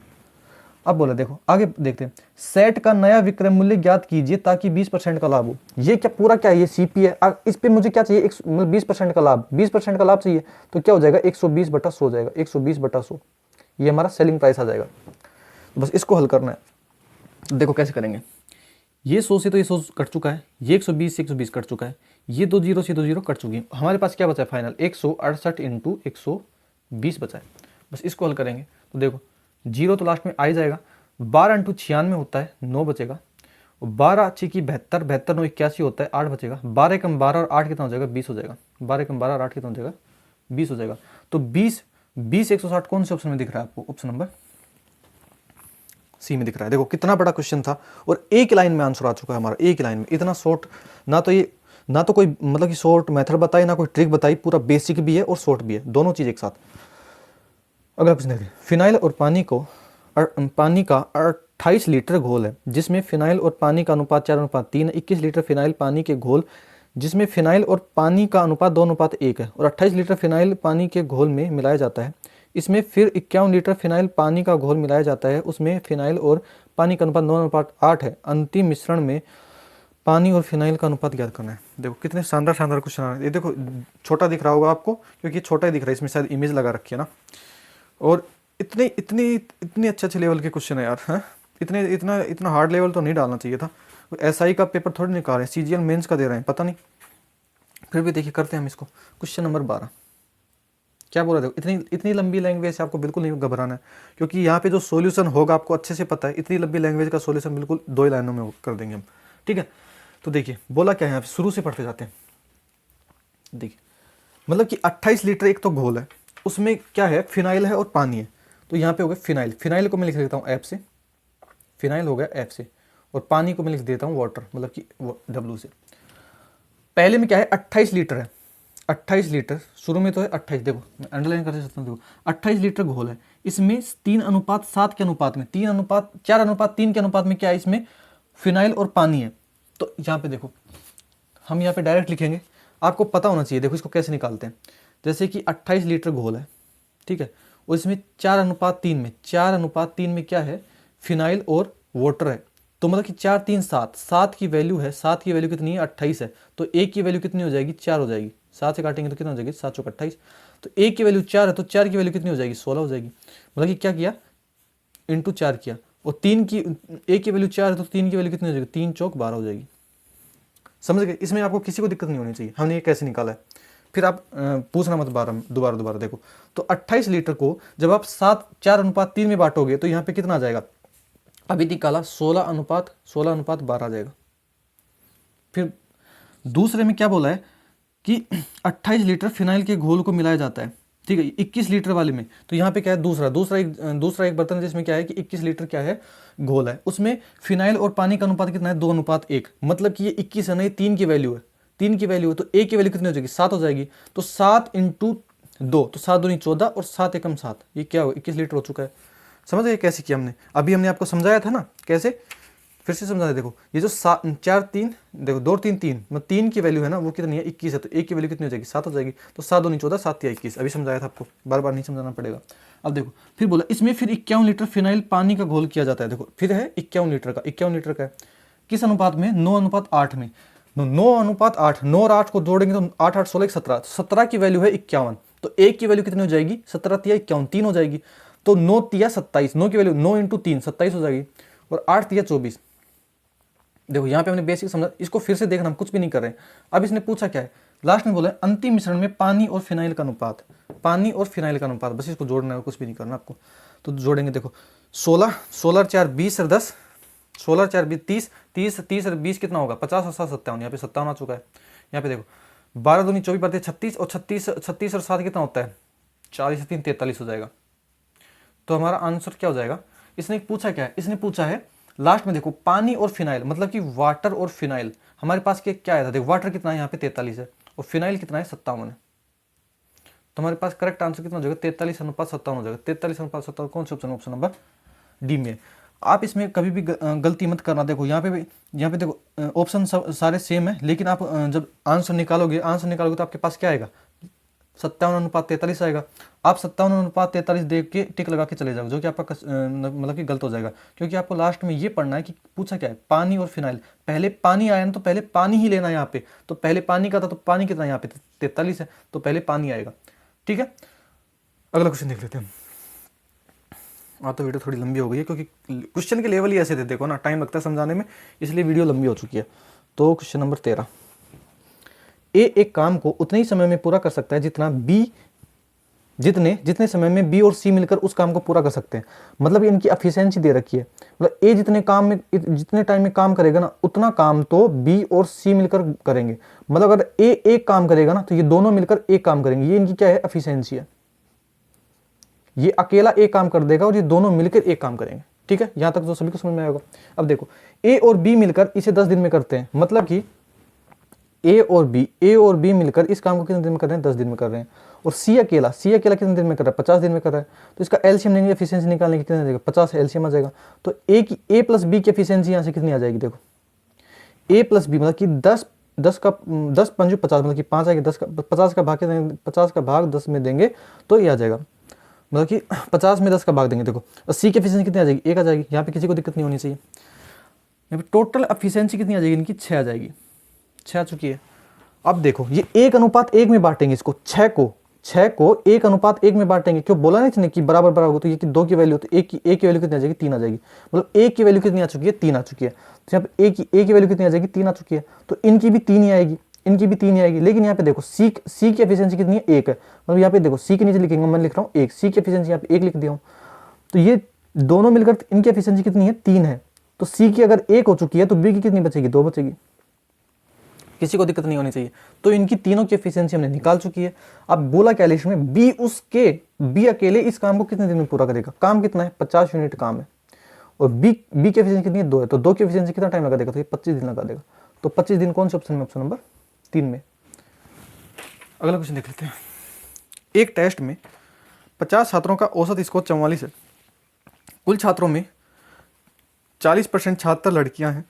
अब बोला देखो आगे देखते हैं, सेट का नया विक्रय मूल्य ज्ञात कीजिए ताकि 20% का लाभ हो। ये क्या पूरा क्या है, ये सीपी है। इस पे मुझे क्या चाहिए, 20% का लाभ, 20% का लाभ चाहिए, तो क्या हो जाएगा 120/100 हो जाएगा, 120/100, ये हमारा सेलिंग प्राइस आ जाएगा। बस इसको हल करना है। देखो कैसे करेंगे, ये 100 से तो ये 100 कट चुका है, ये 120 से 120 कट चुका है, ये 2 0 से 2 0 कट चुकी है। हमारे पास क्या बचा है फाइनल, 168 इंटू 120 बचा है। बस इसको हल करेंगे तो देखो 0 तो लास्ट में आ ही जाएगा, 12 इंटू 96 होता है 9 बचेगा, और 12 अच्छी की 72, 72 9 81 होता है 8 बचेगा, 12 कम 12 और 8 कितना हो जाएगा 20 हो जाएगा, 12 कम 12 और 8 कितना हो जाएगा 20 हो जाएगा। तो 20 160 कौन से ऑप्शन में दिख रहा है आपको, ऑप्शन नंबर सी में दिख रहा है। देखो कितना बड़ा क्वेश्चन था और एक लाइन में आंसर आ चुका है हमारा, एक लाइन में। इतना शॉर्ट, ना तो ये ना तो कोई मतलब कि शॉर्ट मेथड बताई, ना कोई ट्रिक बताई, पूरा बेसिक भी है और शॉर्ट भी है, दोनों चीज़ एक साथ। अगला प्रश्न देखिए, फिनाइल और पानी का 28 लीटर घोल है जिसमें फिनाइल और पानी का अनुपात 4:3 है। 21 लीटर फिनाइल पानी के घोल जिसमें फिनाइल और पानी का अनुपात 2:1 है और 28 लीटर फिनाइल पानी के घोल में मिलाया जाता है। इसमें फिर 51 लीटर फिनाइल पानी का घोल मिलाया जाता है, उसमें फिनाइल और पानी का अनुपात 9:8 है। अंतिम मिश्रण में पानी और फिनाइल का अनुपात ज्ञात करना है। देखो कितने शानदार शानदार क्वेश्चन आ रहे हैं। ये देखो छोटा दिख रहा होगा आपको क्योंकि छोटा ही दिख रहा है, इसमें शायद इमेज लगा रखी है ना। और इतने इतने इतने अच्छे लेवल के क्वेश्चन है यार, हैं? इतना हार्ड लेवल तो नहीं डालना चाहिए था। एसआई का पेपर थोड़ी निकाल रहे हैं, सीजीएल मेंस का दे रहे हैं, पता नहीं। फिर भी देखिए करते हैं हम इसको। क्वेश्चन नंबर 12 क्या बोला, देखो इतनी लंबी लैंग्वेज से आपको बिल्कुल नहीं घबराना है क्योंकि यहाँ पे जो सॉल्यूशन होगा आपको अच्छे से पता है। इतनी लंबी लैंग्वेज का सॉल्यूशन बिल्कुल 2 ही लाइनों में कर देंगे हम, ठीक है। तो देखिए बोला क्या है यहाँ पे, शुरू से पढ़ते जाते हैं। देखिए मतलब कि 28 लीटर एक तो घोल है, उसमें क्या है, फिनाइल है और पानी है। तो यहाँ पे हो गया फिनाइल, फिनाइल को मैं लिख देता हूँ एफ से, फिनाइल हो गया एफ से, और पानी को मैं लिख देता हूँ वाटर, मतलब कि डब्ल्यू से। पहले में क्या है, 28 लीटर है, 28 लीटर शुरू में तो है 28, देखो मैं अंडरलाइन करते चलता हूँ, देखो 28 लीटर घोल है, इसमें 3:7 के अनुपात में, 4:3 के अनुपात में क्या है, इसमें फिनाइल और पानी है। तो यहाँ पे देखो हम यहाँ पे डायरेक्ट लिखेंगे, आपको पता होना चाहिए। देखो इसको कैसे निकालते हैं, जैसे कि 28 लीटर घोल है, ठीक है, और इसमें 4:3 में क्या है, फिनाइल और वाटर है। तो मतलब कि 4 3 7, 7 की वैल्यू है, 7 की वैल्यू कितनी है, 28 है। तो एक की वैल्यू कितनी हो जाएगी, 4 हो जाएगी। 7 से काटेंगे तो कितना हो जाएगी, 7 चौक 28। तो एक की वैल्यू 4 है, तो 4 की वैल्यू कितनी हो जाएगी, 16 हो जाएगी। मतलब कि क्या किया, इंटू 4 किया। और एक की वैल्यू 4 है तो 3 की वैल्यू कितनी हो जाएगी, 3 चौक 12 हो जाएगी। समझ गए, इसमें आपको किसी को दिक्कत नहीं होनी चाहिए। हमने ये कैसे निकाला है, फिर आप पूछना मत दोबारा देखो। तो 28 लीटर को जब आप 4:3 में बांटोगे तो यहाँ पे कितना आ जाएगा, अभी निकाला 16:12 आ जाएगा। फिर दूसरे में क्या बोला है कि 28 लीटर फिनाइल के घोल को मिलाया जाता है, ठीक है, 21 लीटर वाले में। तो यहाँ पे क्या है, दूसरा एक बर्तन है जिसमें क्या है कि 21 लीटर क्या है, घोल है, उसमें फिनाइल और पानी का अनुपात कितना है, 2:1। मतलब कि ये 21 है ना, ये 3 की वैल्यू है, 3 की वैल्यू है, तो एक की वैल्यू कितनी हो जाएगी, 7 हो जाएगी। तो 7 × 2, तो 7 दूनी 14 और 7 एकम 7, ये क्या हो, 21 लीटर हो चुका है। समझ गए कैसे किया हमने, अभी हमने आपको समझाया था ना कैसे, फिर से समझा दे। देखो ये जो 4 3, देखो 2 3 3, मतलब 3 की वैल्यू है ना वो कितनी है, 21 है, तो एक की वैल्यू कितनी हो जाएगी, 7 हो जाएगी। तो 7 दूनी 14, 7 या 21, अभी समझाया था आपको, बार बार नहीं समझाना पड़ेगा। अब देखो फिर बोला इसमें फिर 51 लीटर फिनाइल पानी का घोल किया जाता है। देखो फिर है 51 लीटर का, 51 लीटर का है किस अनुपात में, 9:8 में। 9:8, 9 और 8 को जोड़ेंगे तो 8 8 16 17, 17 की वैल्यू है 51। तो एक की वैल्यू कितनी हो जाएगी, 17 तिया 51, 3 हो जाएगी। तो 9 तिया 27, 9 की वैल्यू 9 × 3 27 हो जाएगी, और 8 तिया 24। देखो यहाँ पे हमने बेसिक समझा, इसको फिर से देखना, हम कुछ भी नहीं कर रहे हैं। अब इसने पूछा क्या है, लास्ट में बोला है अंतिम मिश्रण में पानी और फिनाइल का अनुपात, पानी और फिनाइल का अनुपात, बस इसको जोड़ना है, कुछ भी नहीं करना आपको। तो जोड़ेंगे, देखो 16 16 4 20 और 10, 16 4 20 30, 30 30 और 20 कितना होगा, 50 और 7 57, यहाँ पे 57 आ चुका है। यहाँ पे देखो 12 दूनी 24 बढ़ते 36, और 36 और 7 कितना होता है, 40 से 3 43 हो जाएगा। तो हमारा आंसर क्या हो जाएगा, इसने पूछा क्या है, इसने पूछा है लास्ट में देखो पानी और फिनाइल, मतलब कि वाटर और फिनाइल। हमारे पास क्या आया था, देखो वाटर कितना है यहाँ पे 43 है, और फिनाइल कितना है 57 है। तो हमारे पास करेक्ट आंसर कितना हो जाएगा, 43:57 हो जाएगा। 43:57 कौन सा ऑप्शन नंबर डी में। आप इसमें कभी भी गलती मत करना। देखो यहाँ पे देखो ऑप्शन सारे सेम है, लेकिन आप जब आंसर निकालोगे तो आपके पास क्या आएगा, 57:43 आएगा। आप 57:43 देख के टिक लगा के चले जाओ, जो कि आपका मतलब कि गलत हो जाएगा, क्योंकि आपको लास्ट में ये पढ़ना है कि पूछा क्या है, पानी और फिनाइल। पहले पानी आया ना, तो पहले पानी ही लेना है यहाँ पे। तो पहले पानी का था, तो पानी कितना यहाँ पे 43 है, तो पहले पानी आएगा, ठीक है। अगला क्वेश्चन देख लेते हैं। तो वीडियो थोड़ी लंबी हो गई है क्योंकि क्वेश्चन के लेवल ही ऐसे थे, देखो ना टाइम लगता है समझाने में, इसलिए वीडियो लंबी हो चुकी है। तो क्वेश्चन नंबर 13, ए एक काम को उतने ही समय में पूरा कर सकता है जितना बी जितने समय में बी और सी मिलकर उस काम को पूरा कर सकते हैं। मतलब इनकी एफिशिएंसी दे रखी है, मतलब ए जितने टाइम में काम करेगा ना, उतना काम तो बी और सी मिलकर करेंगे। मतलब अगर ए एक काम करेगा ना, तो ये दोनों मिलकर एक काम करेंगे। ये इनकी क्या है, एफिशिएंसी है। ये अकेला एक काम कर देगा और ये दोनों मिलकर एक काम करेंगे, ठीक है। यहां तक तो सभी को समझ में आएगा। अब देखो ए और बी मिलकर इसे 10 दिन में करते हैं, मतलब कि ए और बी मिलकर इस काम को कितने दिन में कर रहे हैं? 10 दिन में कर रहे हैं। और सी अकेला कितने दिन में कर रहा है? 50 दिन में कर रहा है। तो इसका एलसीएम लेंगे, एफिशिएंसी निकालने की कितने आ जाएगा? 50 एलसीएम आ जाएगा। तो ए प्लस बी की एफिशिएंसी यहाँ से कितनी आ जाएगी? देखो ए प्लस बी मतलब कि 10 पंजू 50 मतलब कि 5 आएगा। 50 का भाग कितने? 50 का भाग 10 में देंगे तो ये आ जाएगा, मतलब कि 50 में 10 का भाग देंगे। देखो और सी की एफिशिएंसी कितनी आ जाएगी? 1 आ जाएगी। यहाँ पे किसी को दिक्कत नहीं होनी चाहिए। यहाँ पे टोटल एफिशिएंसी कितनी आ जाएगी इनकी? 6 आ जाएगी। 6 आ चुकी है। अब देखो ये 1:1 में बांटेंगे इसको, 6 को 1:1 में बांटेंगे। क्यों बोला नहीं इसने कि बराबर बराबर? तो ये कि 2 की वैल्यू, तो एक की वैल्यू कितनी आ जाएगी? 3 आ जाएगी। मतलब एक की वैल्यू कितनी आ चुकी है? 3 आ चुकी है। तो यहाँ पे ए की वैल्यू कितनी आ जाएगी? 3 आ चुकी है। तो इनकी भी 3 ही आएगी, इनकी भी 3 ही आएगी। लेकिन यहाँ पे देखो सी की एफिशिएंसी कितनी है? 1 है। मतलब यहाँ पे देखो सी के नीचे लिखेंगे, मैं लिख रहा हूँ 1, सी की एफिशिएंसी यहाँ पे 1 लिख दिया हूँ। तो ये दोनों मिलकर इनकी एफिशिएंसी कितनी है? 3 है। तो सी की अगर 1 हो चुकी है तो बी की कितनी बचेगी? 2 बचेगी। किसी को दिक्कत नहीं होनी चाहिए। तो इनकी तीनों की एफिशिएंसी हमने निकाल चुकी है। अब बोला क्या लिस्ट में? बी अकेले इस काम को कितने दिन में पूरा करेगा? काम कितना है? 50 यूनिट काम है। और बी की एफिशिएंसी कितनी है? 2 है। तो 2 की एफिशिएंसी कितना टाइम लगा देगा? तो ये 25 दिन लगा देगा। तो 25 दिन कौन से ऑप्शन में? ऑप्शन नंबर 3 में। अगला क्वेश्चन देख लेते हैं। एक टेस्ट में 50 छात्रों का औसत स्कोर 44 है। कुल छात्रों में 40% छात्र लड़कियां हैं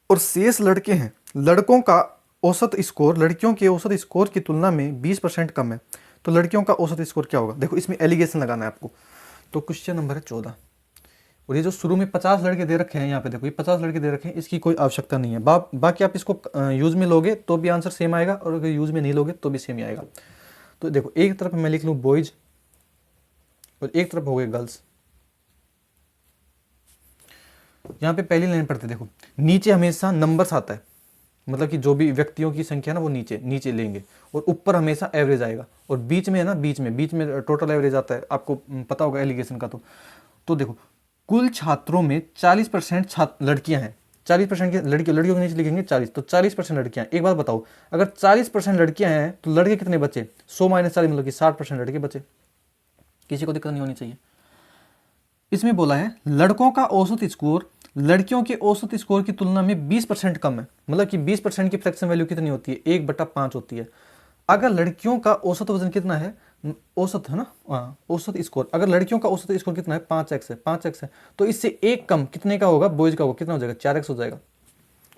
और शेष लड़के हैं। लड़कों का औसत स्कोर लड़कियों के औसत स्कोर की तुलना में 20% कम है। तो लड़कियों का औसत स्कोर क्या होगा? देखो इसमें एलिगेशन लगाना है आपको। तो क्वेश्चन नंबर है 14। और ये जो शुरू में 50 लड़के दे रखे हैं, यहाँ पे देखो ये 50 लड़के दे रखे हैं, इसकी कोई आवश्यकता नहीं है। बाकी आप इसको यूज में लोगे तो भी आंसर सेम आएगा, और अगर यूज में नहीं लोगे तो भी सेम ही आएगा। तो देखो एक तरफ मैं लिख लूँ बॉयज और एक तरफ हो गए गर्ल्स। यहाँ पे पहली लाइन पढ़ते देखो, नीचे हमेशा नंबर्स आता है, मतलब कि जो भी व्यक्तियों की संख्या ना वो नीचे लेंगे, और ऊपर हमेशा एवरेज आएगा। और बीच में है ना, बीच में टोटल एवरेज आता है। आपको पता होगा एलिगेशन का। तो देखो कुल छात्रों में 40% छात्र लड़कियां हैं। 40% की लड़कियों के नीचे लिखेंगे 40, तो 40% लड़कियां। एक बात बताओ, अगर 40% लड़कियां हैं तो लड़के कितने बचे? 100 - 40 मतलब कि 60% लड़के बचे। किसी को दिक्कत नहीं होनी चाहिए। इसमें बोला है लड़कों का औसत स्कोर लड़कियों के औसत स्कोर की तुलना में 20% कम है। मतलब कि 20% की फ्रैक्शन वैल्यू कितनी होती है? 1/5 होती है। अगर लड़कियों का औसत वजन कितना है? औसत है ना, हाँ औसत स्कोर। अगर लड़कियों का औसत स्कोर कितना है? 5x है, 5x है। तो इससे एक कम कितने का होगा? बॉयज का होगा। कितना हो जाएगा? 4x हो जाएगा।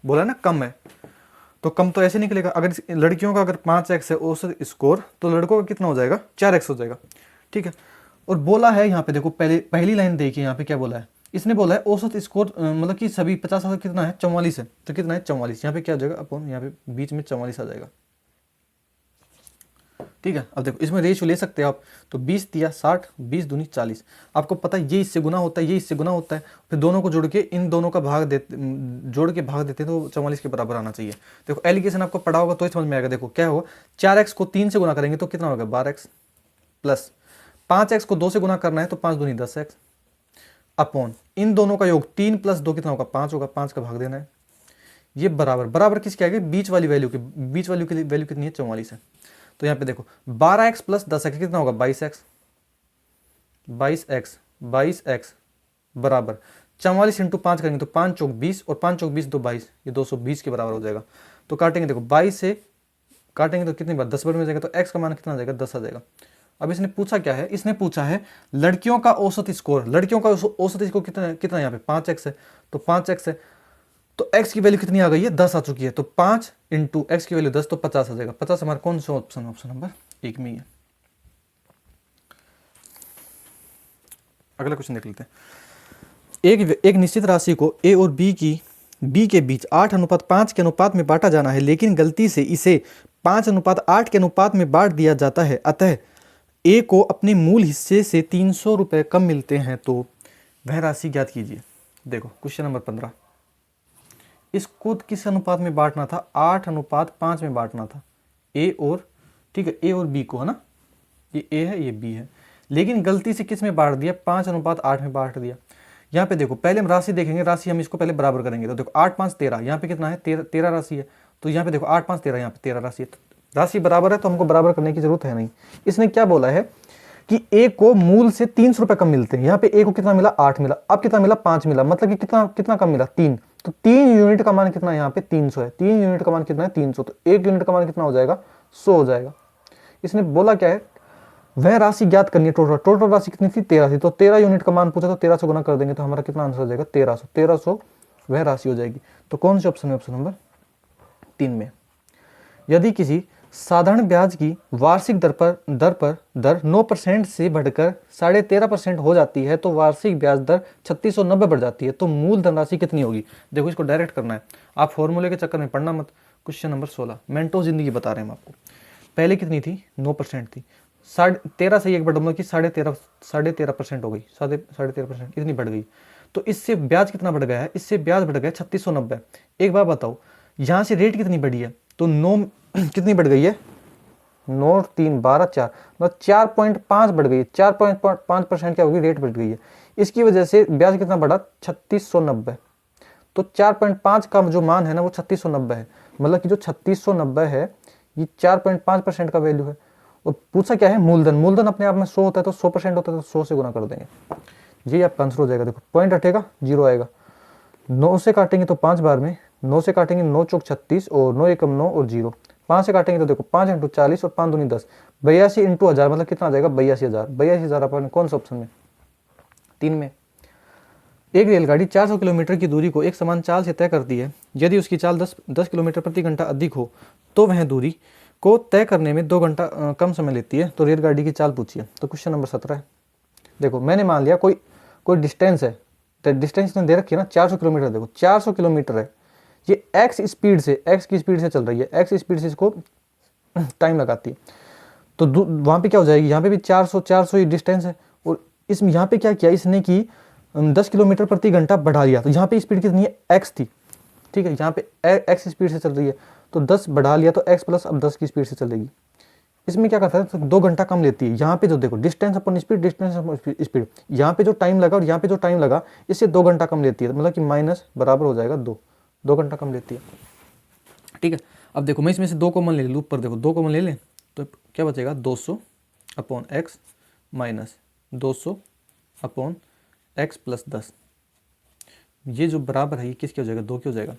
बोला ना कम है, तो कम तो ऐसे निकलेगा। अगर लड़कियों का अगर 5x है औसत स्कोर, तो लड़कों का कितना हो जाएगा? 4x हो जाएगा। ठीक है। और बोला है यहाँ पे देखो, पहली लाइन देखिए यहाँ पे क्या बोला है। इसने बोला है औसत स्कोर मतलब कि सभी 50 कितना है? 44 है। तो कितना है? 44। यहाँ पे क्या हो जाएगा? अपन यहाँ पे बीच में 44 आ जाएगा। ठीक है। अब देखो इसमें रेशियो ले सकते हैं आप। तो 20 तिया 60, 20 दूनी 40। आपको पता है ये इससे गुना होता है, ये इससे गुना होता है, फिर दोनों को जोड़ के इन दोनों का भाग देते हैं तो 44 के बराबर आना चाहिए। देखो एलिगेशन आपको पढ़ा होगा तो ही समझ में आएगा। देखो क्या होगा, 4x को 3 से गुना करेंगे तो कितना होगा? 12x, प्लस 5x को 2 से गुना करना है तो 5 दूनी 10x, अपॉन इन दोनों का योग 3 + 2 कितना होगा? 5 होगा। 5 का भाग देना है। ये बराबर किसके आगे? बीच वाली वैल्यू की। बीच वाली की वैल्यू कितनी है? 44 है। तो यहाँ पे देखो 12x + 10x कितना होगा? 22x। 22x बराबर 44 × 5 करेंगे तो 5 × 4 = 20 और 5 × 20 तो 22, ये 220 के बराबर हो जाएगा। तो काटेंगे, देखो 22 से काटेंगे तो कितनी बार? 10 बार में जाएगा। तो x का मान कितना आ जाएगा? 10 आ जाएगा। अब इसने पूछा क्या है? इसने पूछा है लड़कियों का औसत स्कोर। लड़कियों का औसत स्कोर कितना यहाँ पे? 5x है। तो 5x है, तो x की वैल्यू कितनी आ गई है? 10 आ चुकी है। तो 5 × x की वैल्यू 10 तो 50 आ जाएगा। 50 हमारा कौन सा ऑप्शन? ऑप्शन नंबर 1 में ही है। अगला क्वेश्चन देख लेते हैं। एक निश्चित राशि को a और b के बीच 8:5 के अनुपात में बांटा जाना है, लेकिन गलती से इसे 5:8 के अनुपात में बांट दिया जाता है। अतः a को अपने मूल हिस्से से 300 रुपये कम मिलते हैं, तो वह राशि ज्ञात कीजिए। देखो क्वेश्चन नंबर 15। इसको किस अनुपात में बांटना था? 8:5 में बांटना था। ए और, ठीक है, ए और बी को, है ना, ये ए है ये बी है, लेकिन गलती से किस में बांट दिया? 5:8 में बांट दिया। यहाँ पे देखो पहले हम राशि देखेंगे, राशि हम इसको पहले बराबर करेंगे। तो देखो 8 × 5 = 13, यहाँ पे कितना है? 13 राशि है। तो यहाँ पे देखो 8 × 5 = 13, यहाँ पे 13 राशि है। राशि बराबर है तो हमको बराबर करने की जरूरत है नहीं। इसने क्या बोला है कि ए को मूल से 300 रुपये कम मिलते हैं। यहाँ पे ए को कितना मिला? 8 मिला। अब कितना मिला? 5 मिला। मतलब कि कितना कम मिला? 3। तो 3 यूनिट का मान कितना है यहाँ पे 300 है, 3 यूनिट का मान कितना है 300, तो 1 यूनिट का मान कितना हो जाएगा 100 हो जाएगा। इसने बोला क्या है, वह राशि ज्ञात करनी है टोटल, टोटल राशि कितनी थी 13 थी, तो 13 यूनिट का मान पूछा तो 13 से गुना कर देंगे तो हमारा कितना आंसर हो जाएगा 1300, 1300 वह राशि हो जाएगी। तो कौन से ऑप्शन में, ऑप्शन नंबर 3 में। यदि किसी साधारण ब्याज की वार्षिक दर 9% से बढ़कर 13.5% हो जाती है तो वार्षिक ब्याज दर 3690 बढ़ जाती है, तो मूल धनराशि कितनी होगी। देखो इसको डायरेक्ट करना है, आप फॉर्मूले के चक्कर में पढ़ना मत। क्वेश्चन नंबर 16 मेंटो जिंदगी बता रहे हैं हम आपको। पहले कितनी थी 9% थी, 13.5 से एक बढ़ की 13.5% हो गई, 13.5% इतनी बढ़ गई। तो इससे ब्याज कितना बढ़ गया है, इससे ब्याज बढ़ गया 3690। एक बार बताओ यहाँ से रेट कितनी बढ़ी है, तो 9 कितनी बढ़ गई है 9 3 12 4 मतलब 4.5 बढ़ गई है, 4.5% क्या होगी रेट बढ़ गई है। इसकी वजह से ब्याज कितना बढ़ा 3690। तो 4.5 का जो मान है ना वो 3690 है, मतलब कि जो 3690 है ये 4.5% का वैल्यू है। और पूछा क्या है मूलधन, मूलधन अपने आप में 100 होता है तो 100% होता है तो 100 से गुना कर देंगे, ये आपका आंसर हो जाएगा। देखो पॉइंट हटेगा 0 आएगा, 9 से काटेंगे तो 5 बार में, 9 से काटेंगे 9 चौक 36 और 9 एकम 9 और 0, 5 से काटेंगे तो देखो 5 × 40 और 5 दूनी 10, 82 × 1000 मतलब कितना आ जाएगा 82,000। 82,000 अपन कौन सा ऑप्शन में 3 में। एक रेलगाड़ी 400 किलोमीटर की दूरी को एक समान चाल से तय करती है, यदि उसकी चाल 10 किलोमीटर प्रति घंटा अधिक हो तो वह दूरी को तय करने में 2 घंटा कम समय लेती है, तो रेलगाड़ी की चाल पूछिए। तो क्वेश्चन नंबर 17 है। देखो मैंने मान लिया कोई डिस्टेंस है, तो डिस्टेंस ने दे रखी है ना 400 किलोमीटर, देखो 400 किलोमीटर है, ये एक्स की स्पीड से चल रही है, एक्स स्पीड से इसको टाइम लगाती है। तो वहाँ पे क्या हो जाएगी, यहाँ पे भी 400 ही डिस्टेंस है, और इसमें यहाँ पे क्या किया इसने कि 10 किलोमीटर प्रति घंटा बढ़ा दिया, तो यहाँ पे स्पीड कितनी है एक्स थी, ठीक है, यहाँ पे एक्स स्पीड से चल रही है तो 10 बढ़ा लिया तो एक्स प्लस अब 10 की स्पीड से चलेगी। इसमें क्या करता है तो 2 घंटा कम लेती है। यहाँ पे जो देखो डिस्टेंस अपन स्पीड, डिस्टेंस अपन स्पीड, यहाँ पे जो टाइम लगा और यहाँ पे जो टाइम लगा इससे 2 घंटा कम लेती है, मतलब कि माइनस बराबर हो जाएगा 2 घंटा कम लेती है, ठीक है। अब देखो मैं इसमें से 2 कॉमन ले लूँ, ऊपर देखो 2 कॉमन ले लें तो क्या बचेगा 200 upon x minus 200 upon x plus 10, ये जो बराबर है ये किसके हो जाएगा 2 के हो जाएगा।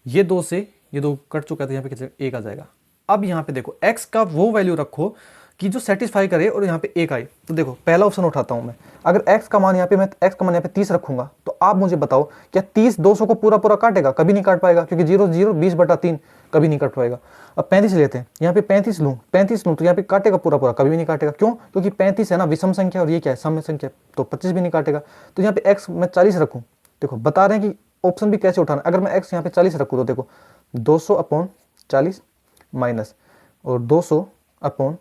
ये 2 से ये 2 कट चुका है तो यहाँ पे कितना 1 आ जाएगा। अब यहाँ पे देखो x का वो वैल्यू रखो कि जो सेटिस्फाई करे और यहाँ पे 1 आए। तो देखो पहला ऑप्शन उठाता हूँ मैं, अगर x का मान यहाँ पे मैं x का मान यहाँ पे 30 रखूंगा तो आप मुझे बताओ क्या 30 200 को पूरा पूरा काटेगा, कभी नहीं काट पाएगा, क्योंकि 0 0 20/3 कभी नहीं काट पाएगा। अब 35 लेते हैं, यहाँ पे 35 लूँ तो यहाँ पे काटेगा पूरा पूरा, कभी भी नहीं काटेगा, क्यों, क्योंकि 35 है ना विषम संख्या और ये क्या है सम संख्या, तो 25 भी नहीं काटेगा। तो यहाँ पे x मैं 40 रखूँ, देखो बता रहे हैं कि ऑप्शन भी कैसे उठाना। अगर मैं x यहाँ पे 40 रखूँ तो देखो 200 अपॉन 40 माइनस और 200 अपॉन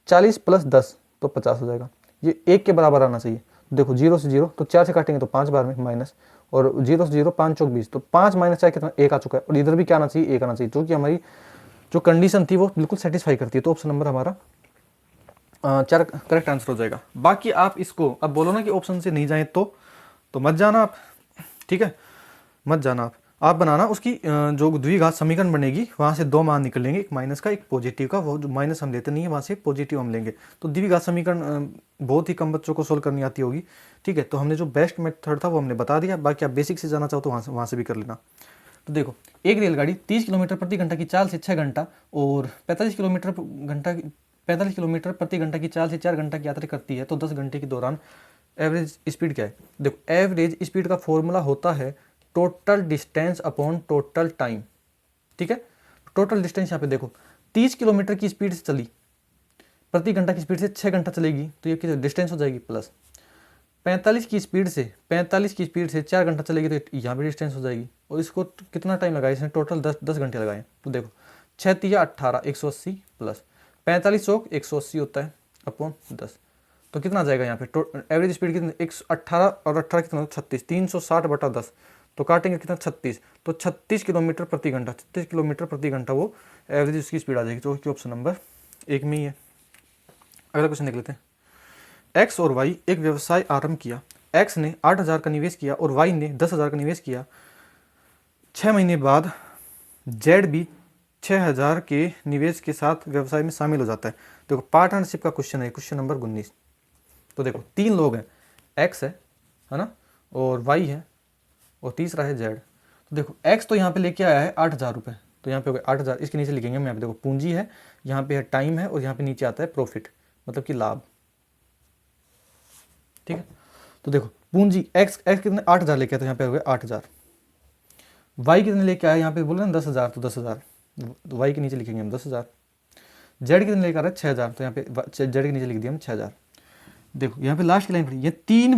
40 प्लस 10 तो 50 हो जाएगा, ये 1 के बराबर आना चाहिए। देखो 0 से 0 तो 4 से काटेंगे तो 5 बार में माइनस, और 0 से 0 5 चौक 20 तो 5 माइनस 4 कितना 1 आ चुका है, और इधर भी क्या आना चाहिए 1 आना चाहिए, क्योंकि हमारी जो कंडीशन थी वो बिल्कुल सेटिस्फाई करती है। तो ऑप्शन नंबर हमारा 4 करेक्ट आंसर हो जाएगा। बाकी आप इसको अब बोलो ना कि ऑप्शन से नहीं जाए तो मत जाना आप, ठीक है, मत जाना आप बनाना उसकी जो द्विघात समीकरण बनेगी वहाँ से 2 मान निकलेंगे, एक माइनस का एक पॉजिटिव का, वो जो माइनस हम लेते नहीं है वहाँ से पॉजिटिव हम लेंगे। तो द्विघात समीकरण बहुत ही कम बच्चों को सोल्व करनी आती होगी, ठीक है। तो हमने जो बेस्ट मेथड था वो हमने बता दिया, बाकी आप बेसिक से जाना चाहो तो वहाँ से भी कर लेना। तो देखो एक रेलगाड़ी 30 किलोमीटर प्रति घंटा की चाल से 6 घंटा और 45 किलोमीटर प्रति घंटा की चाल से 4 घंटा की यात्रा करती है, तो 10 घंटे के दौरान एवरेज स्पीड क्या है। देखो एवरेज स्पीड का फॉर्मूला होता है total distance upon total time, ठीक है। टोटल डिस्टेंस यहाँ पे देखो 30 किलोमीटर की स्पीड से चली, प्रति घंटा की स्पीड से 6 घंटा चलेगी तो ये कितनी डिस्टेंस हो जाएगी, प्लस 45 की स्पीड से 4 घंटा चलेगी तो यहाँ भी डिस्टेंस हो जाएगी। और इसको कितना टाइम लगाया इसने, टोटल 10 घंटे लगाए। तो देखो 6 तिया 18 180 प्लस 45 चौक 180 होता है अपॉन 10, तो कितना आ जाएगा यहाँ पे एवरेज स्पीड कितनी 118 और 18 कितना 36, 360/10 तो काटेंगे कितना 36, तो 36 किलोमीटर प्रति घंटा, 36 किलोमीटर प्रति घंटा वो एवरेज उसकी स्पीड आ जाएगी, जो कि ऑप्शन नंबर 1 में ही है। अगला क्वेश्चन देख लेते हैं। एक्स और वाई एक व्यवसाय आरंभ किया, एक्स ने 8,000 का निवेश किया और वाई ने 10,000 का निवेश किया। 6 महीने बाद जेड भी 6,000 के निवेश के साथ व्यवसाय में शामिल हो जाता है। देखो पार्टनरशिप का क्वेश्चन है, क्वेश्चन नंबर 19। तो देखो 3 लोग हैं, एक्स है ना, और वाई है और तीसरा है जेड। तो देखो x तो यहाँ पे लेके आया है 8,000 रुपये, तो यहाँ पे हो गया 8,000, इसके नीचे लिखेंगे हम, यहाँ पे देखो पूंजी है, यहाँ पे है टाइम है, और यहाँ पे नीचे आता है प्रॉफिट, मतलब कि लाभ। ठीक है, तो देखो पूंजी x कितने 8,000 लेके आया, तो यहाँ पे हो गया 8,000। y कितने लेके आया, यहाँ पे बोल रहे हैं 10,000, तो 10,000, तो y के नीचे लिखेंगे हम 10,000। z कितने लेकर आ रहा है 6,000, तो यहाँ पे z के नीचे लिख दिया हम 6,000। देखो यहाँ पे लास्ट की लाइन पड़ी, ये 3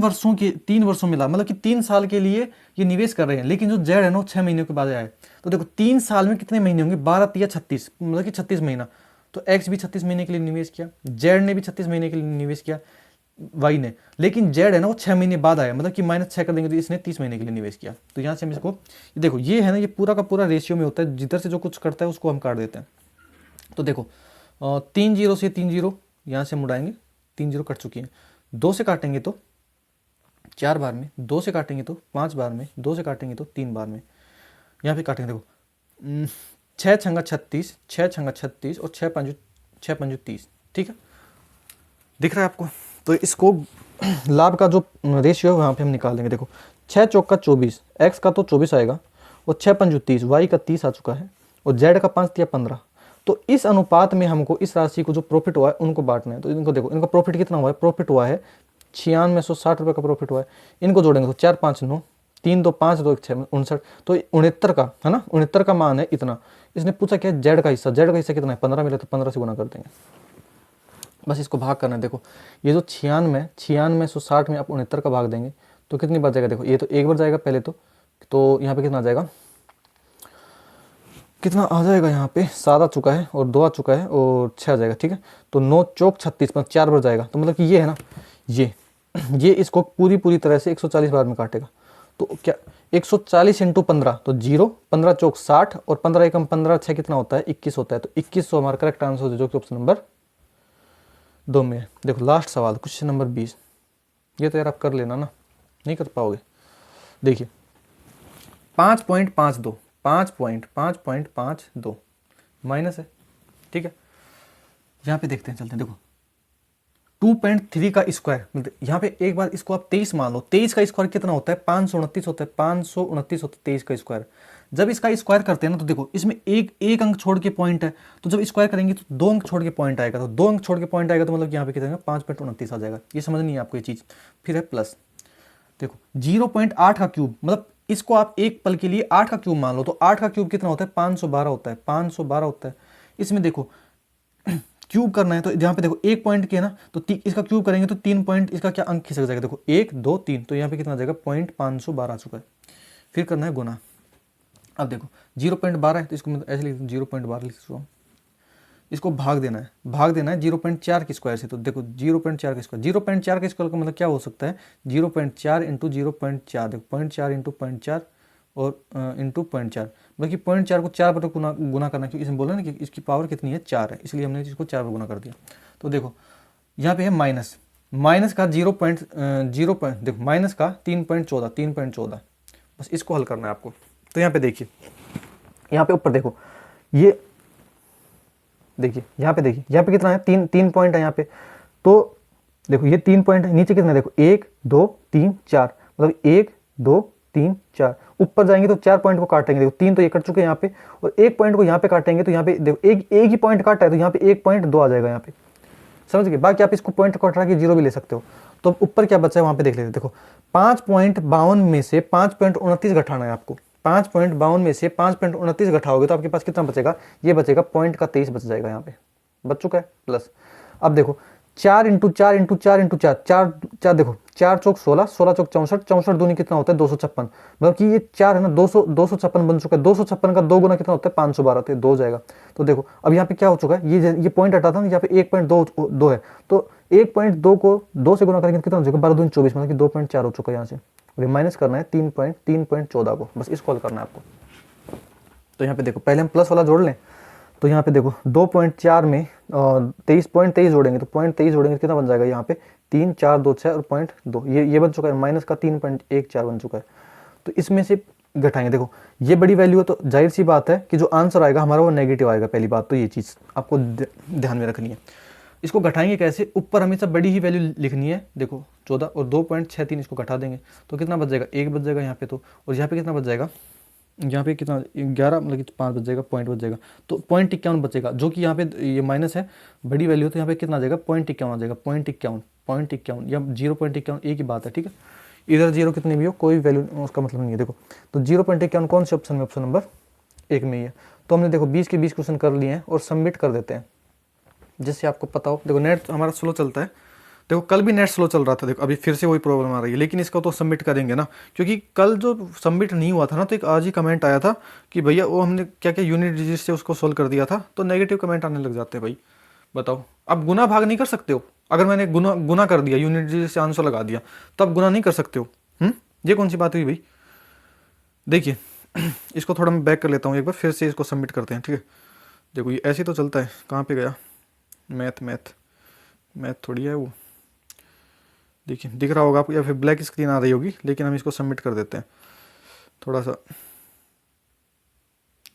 वर्षों में लाभ, मतलब कि 3 साल के लिए ये निवेश कर रहे हैं, लेकिन जो जेड है ना वो 6 महीने के बाद आया है। तो देखो 3 साल में कितने महीने होंगे, 12 या 36, मतलब कि 36 महीना। तो एक्स भी 36 महीने के लिए निवेश किया, जेड ने भी 36 महीने के लिए निवेश किया, वाई ने, लेकिन जेड है ना वो 6 महीने बाद आया, मतलब कि -6 कर देंगे तो इसने 30 महीने के लिए निवेश किया। तो यहाँ से हम इसको देखो, ये है ना, ये पूरा का पूरा रेशियो में होता है, जिधर से जो कुछ करता है उसको हम काट देते हैं। तो देखो 3 जीरो से 3 जीरो यहाँ से मुड़ाएंगे, 3 जीरो कट चुकी है, 2 से काटेंगे तो 4 बार में, 2 से काटेंगे तो 5 बार में, 2 से काटेंगे तो 3 बार में। यहाँ पे काटेंगे देखो 6 छंगा 36, 6 छंगा 36 और 6 पंजू 30। ठीक है, दिख रहा है आपको। तो इसको लाभ का जो रेशियो है वहाँ पे हम निकाल देंगे। देखो 6 चौका 24, एक्स का तो 24 आएगा, और 6 पंजू 30, वाई का 30 आ चुका है, और जेड का 5 या 15। तो इस अनुपात में हमको इस राशि को जो प्रॉफिट हुआ है उनको बांटना है। तो इनको देखो, इनका प्रॉफिट कितना हुआ है, प्रॉफिट हुआ है 9660 रुपये का प्रॉफिट हुआ है। इनको जोड़ेंगे तो 4 5 9, 3 2 5 2 1 6 59, तो 69 का है ना, 69 का मान है इतना। इसने पूछा क्या, जेड का हिस्सा, जेड का हिस्सा कितना है 15 मिला, तो 15 से गुना कर देंगे, बस इसको भाग करना है। देखो ये जो 9660 में आप 69 का भाग देंगे तो कितनी बार जाएगा, देखो ये तो एक बार जाएगा पहले, तो यहाँ पे कितना आ जाएगा, कितना आ जाएगा, यहाँ पे 7 आ चुका है, और 2 आ चुका है, और 6 आ जाएगा। ठीक है, तो 9 चौक 36 में 4 बार जाएगा, तो मतलब कि ये है ना, ये इसको पूरी तरह से 140 बार में काटेगा। तो क्या 140 इंटू 15, तो 0, 15 चौक 60, और 15 एकम 15 6 कितना होता है 21 होता है। तो 2100 हमारा करेक्ट आंसर हो, जो कि ऑप्शन नंबर 2 में है। देखो लास्ट सवाल क्वेश्चन नंबर 20, ये तो यार आप कर लेना ना, नहीं कर पाओगे। देखिए 5.52, 5.52 माइनस है। ठीक है, यहाँ पे देखते हैं, चलते हैं। देखो 2.3 का स्क्वायर, मतलब यहाँ पे एक बार इसको आप 23 मान लो, 23 का स्क्वायर कितना होता है 529 होता है, 529 होता है 23 का स्क्वायर। जब इसका स्क्वायर करते हैं ना, तो देखो इसमें एक अंक छोड़ के पॉइंट है, तो जब स्क्वायर करेंगे तो 2 अंक छोड़ के पॉइंट आएगा, तो 2 अंक छोड़ के पॉइंट आएगा, तो मतलब यहाँ पे कितना 5.29 आ जाएगा। ये समझनी है आपको ये चीज़। फिर है प्लस, देखो 0.8 का क्यूब, मतलब इसको आप एक पल के लिए 8 का क्यूब मान लो, तो 8 का क्यूब कितना होता है 512 होता है, 512 होता है। इसमें देखो क्यूब करना है, तो यहाँ पे देखो एक पॉइंट के है ना, तो इसका क्यूब करेंगे तो 3 पॉइंट, इसका क्या अंक खिसक जाएगा, देखो 1 2 3, तो यहाँ पे कितना आ जाएगा 0.512 आ चुका है। फिर करना है गुना। अब देखो 0.12 है, तो इसको मैं ऐसे लिख 0.12 लिख सकता हूँ। इसको भाग देना है, 0.4 के स्क्वायर से। तो देखो 0.4 का स्क्वायर, 0.4 का स्क्वायर का मतलब क्या हो सकता है 0.4 इंटू 0.4, देखो 0.4 इंटू 0.4 और इंटू 0.4, मतलब कि 0.4 को 4 पर गुना करना, क्योंकि इसमें बोला ना कि इसकी पावर कितनी है 4 है, इसलिए हमने इसको 4 पर गुना कर दिया। तो देखो यहाँ पे है माइनस का 0.0, देखो माइनस का 3.14, बस इसको हल करना है आपको। तो यहाँ पे देखिए, यहाँ पे ऊपर देखो, ये देखिए यहाँ पे, देखिए यहाँ पे कितना है 3 पॉइंट है यहाँ पे। तो देखो ये 3 पॉइंट है, नीचे कितना है देखो 1 2 3 4, मतलब 1 2 3 4। ऊपर जाएंगे तो 4 पॉइंट को काटेंगे, देखो 3 तो ये कट चुके हैं यहाँ पे, और 1 पॉइंट को यहाँ पे काटेंगे, तो यहाँ पे देखो एक ही पॉइंट काटा है, तो यहाँ पे 1.2 आ जाएगा यहाँ पे, समझ गए। बाकी आप इसको पॉइंट कटा के 0 भी ले सकते हो। तो ऊपर क्या बचा है वहाँ पे देख लेते, देखो 5.52 में से 5.29 घटाना है आपको। 5.52 में से 5.29 घटाओगे तो आपके पास कितना बचेगा, ये बचेगा पॉइंट का 23 बच जाएगा, यहाँ पे बच चुका है प्लस। अब देखो 4 इंटू 4 इंटू 4 इंटू 4, 4 देखो 4 चौक 16, 16 चौक 64, 64 दूनी कितना होता है 256, मतलब कि ये 4 है ना 256 बन चुका है। 256 का 2 गुना कितना होता है 512, तो 2 जाएगा। तो देखो अब यहाँ पे क्या हो चुका है, ये पॉइंट हटा था ना, यहाँ पे 1.2 है, तो 1.2 को 2 से गुना करेंगे कितना हो जाएगा 12 दूनी 24, मतलब कि 2.4 हो चुका है यहाँ से। और माइनस करना है 3.14 को, बस इसको हल करना है आपको। तो यहाँ पे देखो पहले हम प्लस वाला जोड़ लें, तो यहाँ पे देखो 2.4 में 23 जोड़ेंगे, तो 0.23 जोड़ेंगे कितना बन जाएगा यहाँ पे 3 4 2 6 और 0.2, ये बन चुका है, माइनस का 3.14 बन चुका है। तो इसमें से घटाएंगे, देखो ये बड़ी वैल्यू है, तो जाहिर सी बात है कि जो आंसर आएगा हमारा वो नेगेटिव आएगा। पहली बात तो ये चीज़ आपको ध्यान में रखनी है। इसको घटाएंगे कैसे, ऊपर हमेशा बड़ी ही वैल्यू लिखनी है, देखो 14 और 2.63 इसको घटा देंगे तो कितना बच जाएगा 1 बच जाएगा यहाँ पे, तो और यहाँ पे कितना बच जाएगा यहाँ पे कितना 11 मतलब कि 5 बच जाएगा, पॉइंट बच जाएगा, तो 0.51 बचेगा, जो कि यहाँ पे ये माइनस है, बड़ी वैल्यू, तो यहाँ पे कितना आ जाएगा 0.51 आ जाएगा, 0.51 या 0.51 एक ही बात है, ठीक है। इधर जीरो कितनी भी हो कोई वैल्यू उसका मतलब नहीं है। देखो तो 0.51 कौन से ऑप्शन में, ऑप्शन नंबर 1 में ही है। तो हमने देखो 20 के 20 क्वेश्चन कर लिए हैं और सबमिट कर देते हैं, जिससे आपको पता हो। देखो नेट हमारा स्लो चलता है, देखो कल भी नेट स्लो चल रहा था, देखो अभी फिर से वही प्रॉब्लम आ रही है, लेकिन इसका तो सबमिट करेंगे ना, क्योंकि कल जो सबमिट नहीं हुआ था ना, तो एक आज ही कमेंट आया था कि भैया वो हमने क्या क्या यूनिट डिजिट से उसको सोल्व कर दिया था, तो नेगेटिव कमेंट आने लग जाते हैं भाई। बताओ, अब गुना भाग नहीं कर सकते हो, अगर मैंने गुना गुना कर दिया, यूनिट डिजिट से आंसर लगा दिया, तो अब गुना नहीं कर सकते हो। ये कौन सी बात हुई भाई। देखिए इसको थोड़ा मैं बैक कर लेता हूँ एक बार, फिर से इसको सबमिट करते हैं, ठीक है। देखो ये ऐसे तो चलता है, कहाँ पे गया मैथ, मैथ मैथ थोड़ी है वो, देखिए दिख रहा होगा आपको, या फिर ब्लैक स्क्रीन आ रही होगी, लेकिन हम इसको सबमिट कर देते हैं थोड़ा सा।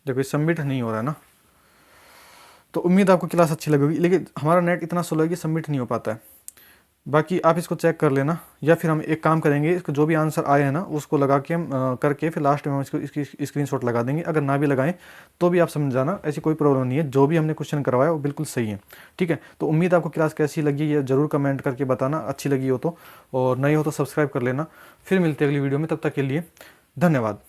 देखो ये सबमिट नहीं हो रहा है ना, तो उम्मीद आपको क्लास अच्छी लगेगी, लेकिन हमारा नेट इतना स्लो है कि सबमिट नहीं हो पाता है। बाकी आप इसको चेक कर लेना, या फिर हम एक काम करेंगे, इसको जो भी आंसर आए हैं ना उसको लगा के हम करके फिर लास्ट में हम इसको इसकी स्क्रीनशॉट लगा देंगे। अगर ना भी लगाएं तो भी आप समझ जाना, ऐसी कोई प्रॉब्लम नहीं है, जो भी हमने क्वेश्चन करवाया वो बिल्कुल सही है, ठीक है। तो उम्मीद आपको क्लास कैसी लगी ये ज़रूर कमेंट करके बताना, अच्छी लगी हो तो, और नई हो तो सब्सक्राइब कर लेना। फिर मिलते हैं अगली वीडियो में, तब तक के लिए धन्यवाद।